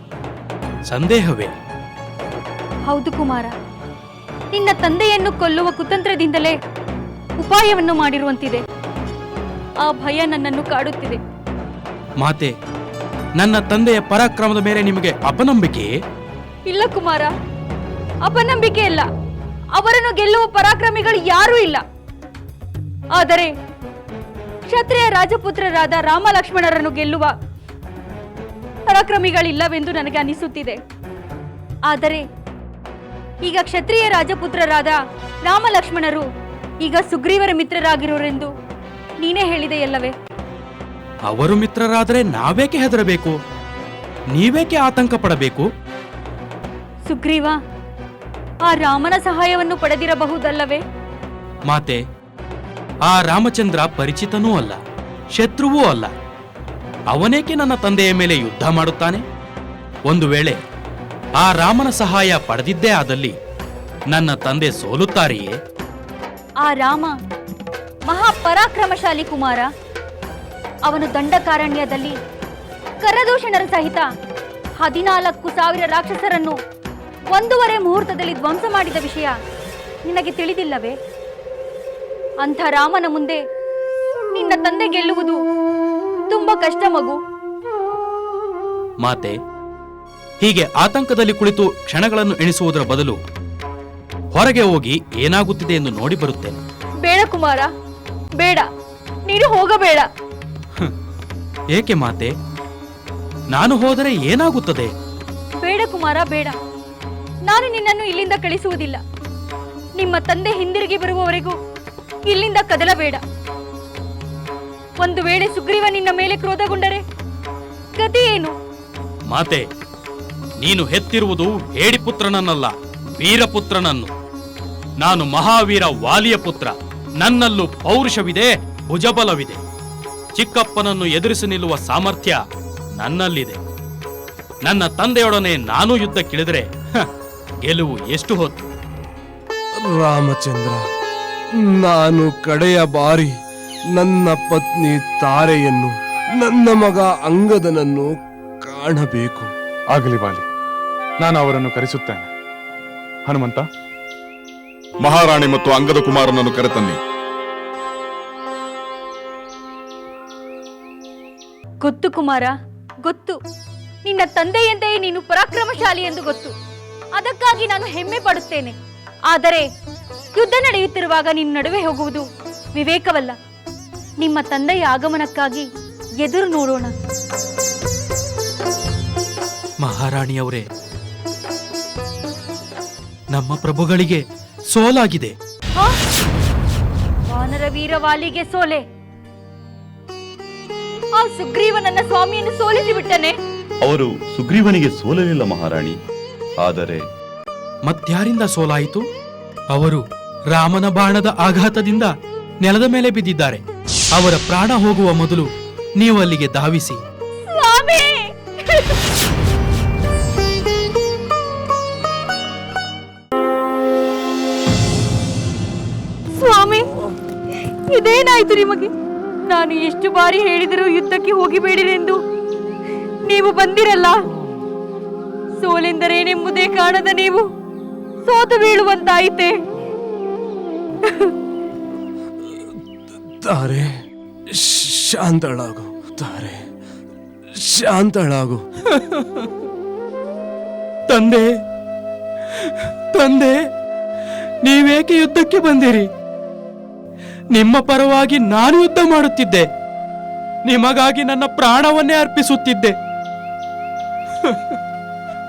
ಸಂದೇಹವೇ? ಹೌದು ಕುಮಾರ, ನಿನ್ನ ತಂದೆಯನ್ನು ಕೊಲ್ಲುವ ಕುತಂತ್ರದಿಂದಲೇ ಉಪಾಯವನ್ನು ಮಾಡಿರುವಂತಿದೆ. ಆ ಭಯ ನನ್ನನ್ನು ಕಾಡುತ್ತಿದೆ. ಮಾತೆ, ನನ್ನ ತಂದೆಯ ಪರಾಕ್ರಮದ ಮೇಲೆ ನಿಮಗೆ ಅಪನಂಬಿಕೆಯೇ? ಇಲ್ಲ ಕುಮಾರ, ಅಪನಂಬಿಕೆ ಇಲ್ಲ. ಅವರನ್ನು ಗೆಲ್ಲುವ ಪರಾಕ್ರಮಿಗಳು ಯಾರೂ ಇಲ್ಲ. ಆದರೆ ಕ್ಷತ್ರಿಯ ರಾಜಪುತ್ರರಾದ ರಾಮ ಲಕ್ಷ್ಮಣರನ್ನು ಗೆಲ್ಲುವ ಪರಾಕ್ರಮಿಗಳಿಲ್ಲವೆಂದು ನನಗೆ ಅನಿಸುತ್ತಿದೆ. ಆದರೆ ಈಗ ಕ್ಷತ್ರಿಯ ರಾಜಪುತ್ರರಾದ ರಾಮ ಲಕ್ಷ್ಮಣರು ಈಗ ಸುಗ್ರೀವರ ಮಿತ್ರರಾಗಿರೋರೆಂದು ನೀನೇ ಹೇಳಿದೆಯಲ್ಲವೇ? ಅವರು ಮಿತ್ರರಾದರೆ ನಾವೇಕೆ ಹೆದರಬೇಕು? ನೀವೇಕೆ ಆತಂಕ ಪಡಬೇಕು? ಸುಗ್ರೀವ ಆ ರಾಮನ ಸಹಾಯವನ್ನು ಪಡೆದಿರಬಹುದಲ್ಲವೇ? ಮಾತೆ, ಆ ರಾಮಚಂದ್ರ ಪರಿಚಿತನೂ ಅಲ್ಲ, ಶತ್ರುವೂ ಅಲ್ಲ. ಅವನೇಕೆ ನನ್ನ ತಂದೆಯ ಮೇಲೆ ಯುದ್ಧ ಮಾಡುತ್ತಾನೆ? ಒಂದು ವೇಳೆ ಆ ರಾಮನ ಸಹಾಯ ಪಡೆದಿದ್ದೇ ಆದಲ್ಲಿ ನನ್ನ ತಂದೆ ಸೋಲುತ್ತಾರೆಯೇ? ಆ ರಾಮ ಮಹಾಪರಾಕ್ರಮಶಾಲಿ ಕುಮಾರ. ಅವನು ದಂಡಕಾರಣ್ಯದಲ್ಲಿ ಕರದೂಷಣರ ಸಹಿತ 14,000 ರಾಕ್ಷಸರನ್ನು 1.5 ಮುಹೂರ್ತದಲ್ಲಿ ಧ್ವಂಸ ಮಾಡಿದ ವಿಷಯ ನಿನಗೆ ತಿಳಿದಿಲ್ಲವೇ? ಅಂಥ ರಾಮನ ಮುಂದೆ ನಿನ್ನ ತಂದೆ ಗೆಲ್ಲುವುದು ತುಂಬಾ ಕಷ್ಟ ಮಗು. ಮಾತೆ, ಹೀಗೆ ಆತಂಕದಲ್ಲಿ ಕುಳಿತು ಕ್ಷಣಗಳನ್ನು ಎಣಿಸುವುದರ ಬದಲು ಹೊರಗೆ ಹೋಗಿ ಏನಾಗುತ್ತಿದೆ ಎಂದು ನೋಡಿ ಬರುತ್ತೇನೆ. ಬೇಡ ಕುಮಾರ, ಬೇಡ, ನೀನು ಹೋಗಬೇಡ. ಏಕೆ ಮಾತೆ? ನಾನು ಹೋದರೆ ಏನಾಗುತ್ತದೆ? ಬೇಡ ಕುಮಾರ, ಬೇಡ. ನಾನು ನಿನ್ನನ್ನು ಇಲ್ಲಿಂದ ಕಳಿಸುವುದಿಲ್ಲ. ನಿಮ್ಮ ತಂದೆ ಹಿಂದಿರುಗಿ ಬರುವವರೆಗೂ ಇಲ್ಲಿಂದ ಕದಲಬೇಡ. ಒಂದು ವೇಳೆ ಸುಗ್ರೀವ ನಿನ್ನ ಮೇಲೆ ಕ್ರೋಧಗೊಂಡರೆ ಗತಿ ಏನು? ಮಾತೆ, ನೀನು ಹೆತ್ತಿರುವುದು ಹೇಡಿಪುತ್ರನನ್ನಲ್ಲ, ವೀರಪುತ್ರನನ್ನು. ನಾನು ಮಹಾವೀರ ವಾಲಿಯ ಪುತ್ರ. ನನ್ನಲ್ಲೂ ಪೌರುಷವಿದೆ, ಭುಜಬಲವಿದೆ. ಚಿಕ್ಕಪ್ಪನನ್ನು ಎದುರಿಸಿ ನಿಲ್ಲುವ ಸಾಮರ್ಥ್ಯ ನನ್ನಲ್ಲಿದೆ. ನನ್ನ ತಂದೆಯೊಡನೆ ನಾನು ಯುದ್ಧಕ್ಕಿಳಿದರೆ ಗೆಲುವು ಎಷ್ಟು ಹೊತ್ತು? ರಾಮಚಂದ್ರ, ನಾನು ಕಡೆಯ ಬಾರಿ ನನ್ನ ಪತ್ನಿ ತಾರೆಯನ್ನು, ನನ್ನ ಮಗ ಅಂಗದನನ್ನು ಕಾಣಬೇಕು. ಆಗಲಿ ವಾಲಿ, ನಾನು ಅವರನ್ನು ಕರೆಸುತ್ತೇನೆ. ಹನುಮಂತ, ಮಹಾರಾಣಿ ಮತ್ತು ಅಂಗದ ಕುಮಾರನನ್ನು ಕರೆತನ್ನಿ. ಗೊತ್ತು ಕುಮಾರ, ಗೊತ್ತು. ನಿನ್ನ ತಂದೆಯಂತೆಯೇ ನೀನು ಪರಾಕ್ರಮಶಾಲಿ ಎಂದು ಗೊತ್ತು. ಅದಕ್ಕಾಗಿ ನಾನು ಹೆಮ್ಮೆ ಪಡುತ್ತೇನೆ. ಆದರೆ ಯುದ್ಧ ನಡೆಯುತ್ತಿರುವಾಗ ನಿನ್ನ ನಡುವೆ ಹೋಗುವುದು ವಿವೇಕವಲ್ಲ. ನಿಮ್ಮ ತಂದೆಯ ಆಗಮನಕ್ಕಾಗಿ ಎದುರು ನೋಡೋಣ. ಮಹಾರಾಣಿಯವರೇ, ನಮ್ಮ ಪ್ರಭುಗಳಿಗೆ ಸೋಲಾಗಿದೆ. ವಾನರ ವೀರವಾಲಿಗೆ ಸೋಲೆ. ಆ ಸುಗ್ರೀವ ನನ್ನ ಸ್ವಾಮಿಯನ್ನು ಸೋಲಿಸಿ ಬಿಟ್ಟನೆ. ಅವರು ಸುಗ್ರೀವನಿಗೆ ಸೋಲಲಿಲ್ಲ ಮಹಾರಾಣಿ. ಆದರೆ ಮತ್ಯಾರಿಂದ ಸೋಲಾಯಿತು? ಅವರು ರಾಮನ ಬಾಣದ ಆಘಾತದಿಂದ ನೆಲದ ಮೇಲೆ ಬಿದ್ದಿದ್ದಾರೆ. ಅವರ ಪ್ರಾಣ ಹೋಗುವ ಮೊದಲು ನೀವು ಅಲ್ಲಿಗೆ ಧಾವಿಸಿ. ಸ್ವಾಮಿ, ಸ್ವಾಮಿ, ಇದೇನಾಯ್ತು ನಿಮಗೆ? ನಾನು ಎಷ್ಟು ಬಾರಿ ಹೇಳಿದರೂ ಯುದ್ಧಕ್ಕೆ ಹೋಗಿಬೇಡಿರೆಂದು ನೀವು ಬಂದಿರಲ್ಲ. ಸೋಲೆಂದರೇನೆಂಬುದೇ ಕಾಣದ ನೀವು ಸೋತು ಬೀಳುವಂತಾಯಿತೆ. ತಾರೆ, ಶಾಂತಳಾಗು. ತಾರೆ, ಶಾಂತಳಾಗು. ತಂದೆ, ತಂದೆ, ನೀವೇಕೆ ಯುದ್ಧಕ್ಕೆ ಬಂದಿರಿ? ನಿಮ್ಮ ಪರವಾಗಿ ನಾನು ಯುದ್ಧ ಮಾಡುತ್ತಿದ್ದೆ. ನಿಮಗಾಗಿ ನನ್ನ ಪ್ರಾಣವನ್ನೇ ಅರ್ಪಿಸುತ್ತಿದ್ದೆ.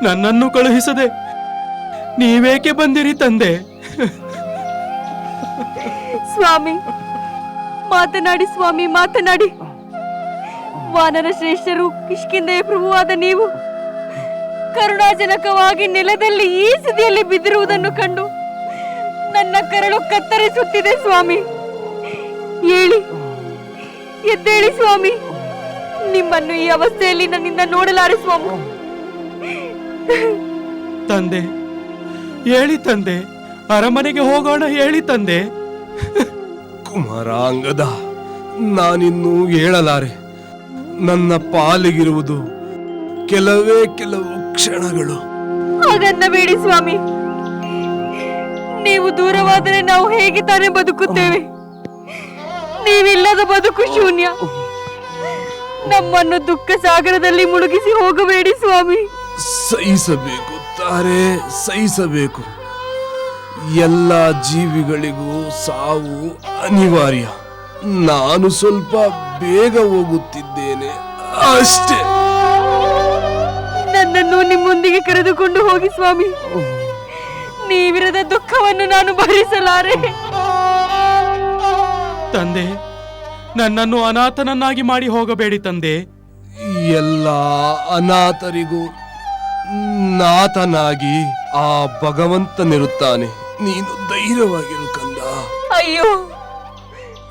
ನನ್ನನ್ನು ಕಳುಹಿಸದೆ ನೀವೇಕೆ ಬಂದಿರಿ ತಂದೆ? ಸ್ವಾಮಿ, ಮಾತನಾಡಿ ಸ್ವಾಮಿ, ಮಾತನಾಡಿ. ವಾನರ ಶ್ರೇಷ್ಠರು, ಕಿಷ್ಕಿಂಧೆಯ ಪ್ರಭುವಾದ ನೀವು ಕರುಣಾಜನಕವಾಗಿ ನೆಲದಲ್ಲಿ ಈ ಸ್ಥಿತಿಯಲ್ಲಿ ಬಿದ್ದಿರುವುದನ್ನು ಕಂಡು ನನ್ನ ಕರಳು ಕತ್ತರಿಸುತ್ತಿದೆ ಸ್ವಾಮಿ. ಹೇಳಿ, ಎದ್ದೇಳಿ ಸ್ವಾಮಿ. ನಿಮ್ಮನ್ನು ಈ ಅವಸ್ಥೆಯಲ್ಲಿ ನನ್ನಿಂದ ನೋಡಲಾರೆ ಸ್ವಾಮಿ. ತಂದೆ, ಹೇಳಿ ತಂದೆ, ಅರಮನೆಗೆ ಹೋಗೋಣ ಹೇಳಿ ತಂದೆ. ಕುಮಾರ ಅಂಗದ, ನಾನಿನ್ನೂ ಹೇಳಲಾರೆ. ನನ್ನ ಪಾಲಿಗಿರುವುದು ಕೆಲವೇ ಕೆಲವು ಕ್ಷಣಗಳು. ಹಾಗನ್ನಬೇಡಿ ಸ್ವಾಮಿ. ನೀವು ದೂರವಾದರೆ ನಾವು ಹೇಗೆ ತಾನೇ ಬದುಕುತ್ತೇವೆ? ನೀವಿಲ್ಲದ ಬದುಕು ಶೂನ್ಯ. ನಮ್ಮನ್ನು ದುಃಖ ಸಾಗರದಲ್ಲಿ ಮುಳುಗಿಸಿ ಹೋಗಬೇಡಿ ಸ್ವಾಮಿ. ಸಹಿಸಬೇಕು ತಾರೆ, ಸಹಿಸಬೇಕು. ಎಲ್ಲ ಜೀವಿಗಳಿಗೂ ಸಾವು ಅನಿವಾರ್ಯ. ನಾನು ಸ್ವಲ್ಪ ಬೇಗ ಹೋಗುತ್ತಿದ್ದೇನೆ ಅಷ್ಟೇ. ನನ್ನನ್ನು ನಿಮ್ಮೊಂದಿಗೆ ಕರೆದುಕೊಂಡು ಹೋಗಿ ಸ್ವಾಮಿ. ನೀ ದುಃಖವನ್ನು ನಾನು ಭರಿಸಲಾರೆ. ತಂದೆ, ನನ್ನನ್ನು ಅನಾಥನನ್ನಾಗಿ ಮಾಡಿ ಹೋಗಬೇಡಿ ತಂದೆ. ಎಲ್ಲ ಅನಾಥರಿಗೂ ನಾಥನಾಗಿ ಆ ಭಗವಂತನಿರುತ್ತಾನೆ. ನೀನು ಧೈರ್ಯವಾಗಿರು ಕಂದ. ಅಯ್ಯೋ,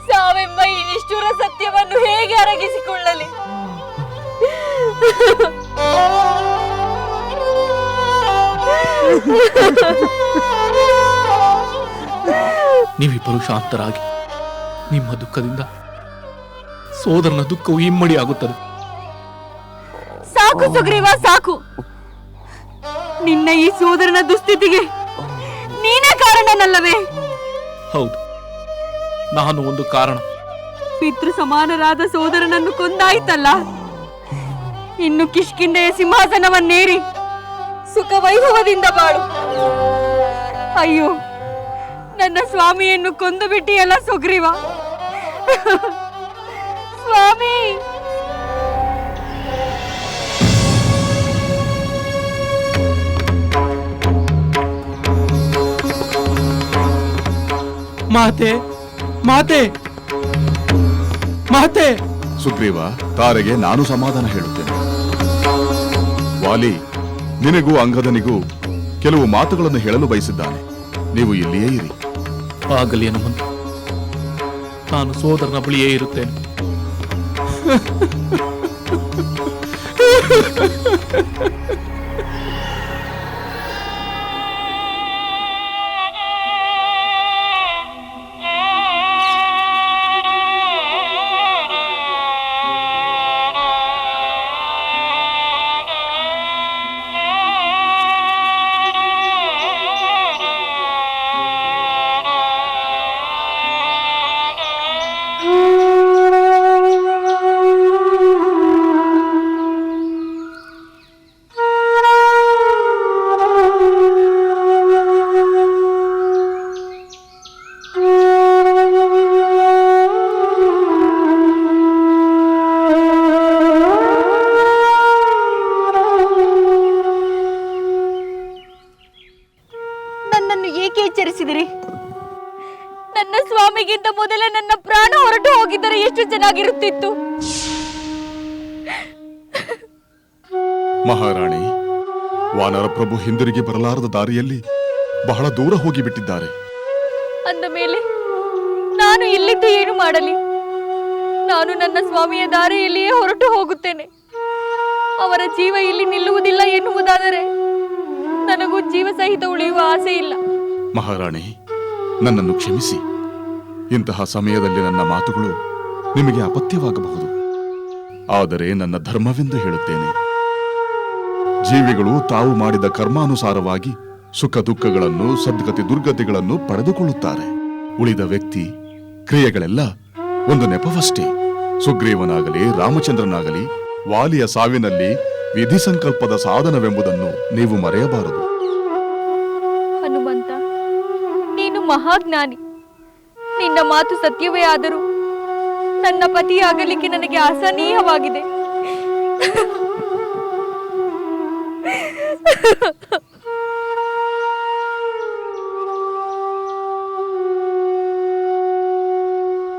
ಸಾವೆಂಬ ಈ ನಿಷ್ಠುರ ಸತ್ಯವನ್ನು ಹೇಗೆ ಅರಗಿಸಿಕೊಳ್ಳಲಿ? ನೀವಿಬ್ಬರು ಶಾಂತರಾಗಿ ನಿಮ್ಮ ದುಃಖದಿಂದ ಸೋದರನ ದುಃಖವು ಇಮ್ಮಡಿ ಆಗುತ್ತದೆ. ಸಾಕು ಸುಗ್ರೀವ, ಸಾಕು. ನಿನ್ನ ಈ ಸೋದರನ ದುಸ್ಥಿತಿಗೆ ನೀನೇ ಕಾರಣನಲ್ಲವೇ? ಹೌದು, ನಾನು ಒಂದು ಕಾರಣ. ಪಿತೃ ಸಮಾನರಾದ ಸೋದರನನ್ನು ಕೊಂದಾಯ್ತಲ್ಲ, ಇನ್ನು ಕಿಷ್ಕಿಂಧೆಯ ಸಿಂಹಾಸನವನ್ನೇರಿ ಸುಖ ವೈಭವದಿಂದ ಬಾಳು. ಅಯ್ಯೋ, ನನ್ನ ಸ್ವಾಮಿಯನ್ನು ಕೊಂದು ಬಿಟ್ಟಿಯಲ್ಲ ಸುಗ್ರೀವ. ಸ್ವಾಮಿ, ಮಾತೆ, ಮಾತೆ, ಮಾತೆ. ಸುಗ್ರೀವ, ತಾರೆಗೆ ನಾನು ಸಮಾಧಾನ ಹೇಳುತ್ತೇನೆ. ವಾಲಿ ನಿನಗೂ ಅಂಗದನಿಗೂ ಕೆಲವು ಮಾತುಗಳನ್ನು ಹೇಳಲು ಬಯಸಿದ್ದಾನೆ. ನೀವು ಇಲ್ಲಿಯೇ ಇರಿ. ಆಗಲಿ ಹನುಮಂತ, ನಾನು ಸೋದರನ ಬಳಿಯೇ ಇರುತ್ತೇನೆ. ನನ್ನನ್ನು ಏಕೆ ಎಚ್ಚರಿಸಿದಿರಿ? ನನ್ನ ಸ್ವಾಮಿಗಿಂತ ಮೊದಲೇ ನನ್ನ ಪ್ರಾಣ ಹೊರಟು ಹೋಗಿದ್ದರೆ ಎಷ್ಟು ಚೆನ್ನಾಗಿರುತ್ತಿತ್ತು. ಮಹಾರಾಣಿ, ವಾನರ ಪ್ರಭು ಹಿಂದಿರುಗಿ ಬರಲಾರದ ದಾರಿಯಲ್ಲಿ ಬಹಳ ದೂರ ಹೋಗಿಬಿಟ್ಟಿದ್ದಾರೆ. ಅಂದ ಮೇಲೆ ನಾನು ಇಲ್ಲಿದ್ದು ಏನು ಮಾಡಲಿ? ನಾನು ನನ್ನ ಸ್ವಾಮಿಯ ದಾರಿಯಲ್ಲಿಯೇ ಹೊರಟು ಹೋಗುತ್ತೇನೆ. ಅವರ ಜೀವ ಇಲ್ಲಿ ನಿಲ್ಲುವುದಿಲ್ಲ ಎನ್ನುವುದಾದರೆ ನನಗೂ ಜೀವ ಸಹಿತ ಉಳಿಯುವ ಆಸೆ ಇಲ್ಲ. ಮಹಾರಾಣಿ, ನನ್ನನ್ನು ಕ್ಷಮಿಸಿ. ಇಂತಹ ಸಮಯದಲ್ಲಿ ನನ್ನ ಮಾತುಗಳು ನಿಮಗೆ ಅಪತ್ಯವಾಗಬಹುದು. ಆದರೆ ನನ್ನ ಧರ್ಮವೆಂದು ಹೇಳುತ್ತೇನೆ. ಜೀವಿಗಳು ತಾವು ಮಾಡಿದ ಕರ್ಮಾನುಸಾರವಾಗಿ ಸುಖ ದುಃಖಗಳನ್ನು, ಸದ್ಗತಿ ದುರ್ಗತಿಗಳನ್ನು ಪಡೆದುಕೊಳ್ಳುತ್ತಾರೆ. ಉಳಿದ ವ್ಯಕ್ತಿ ಕ್ರಿಯೆಗಳೆಲ್ಲ ಒಂದು ನೆಪವಷ್ಟೇ. ಸುಗ್ರೀವನಾಗಲಿ ರಾಮಚಂದ್ರನಾಗಲಿ ವಾಲಿಯ ಸಾವಿನಲ್ಲಿ ವಿಧಿ ಸಂಕಲ್ಪದ ಸಾಧನವೆಂಬುದನ್ನು ನೀವು ಮರೆಯಬಾರದು. ಹನುಮಂತ, ನೀನು ಮಹಾಜ್ಞಾನಿ. ನಿನ್ನ ಮಾತು ಸತ್ಯವೇ ಆದರೂ ನನ್ನ ಪತಿಯಾಗಲಿಕ್ಕೆ ನನಗೆ ಅಸಹನೀಯವಾಗಿದೆ.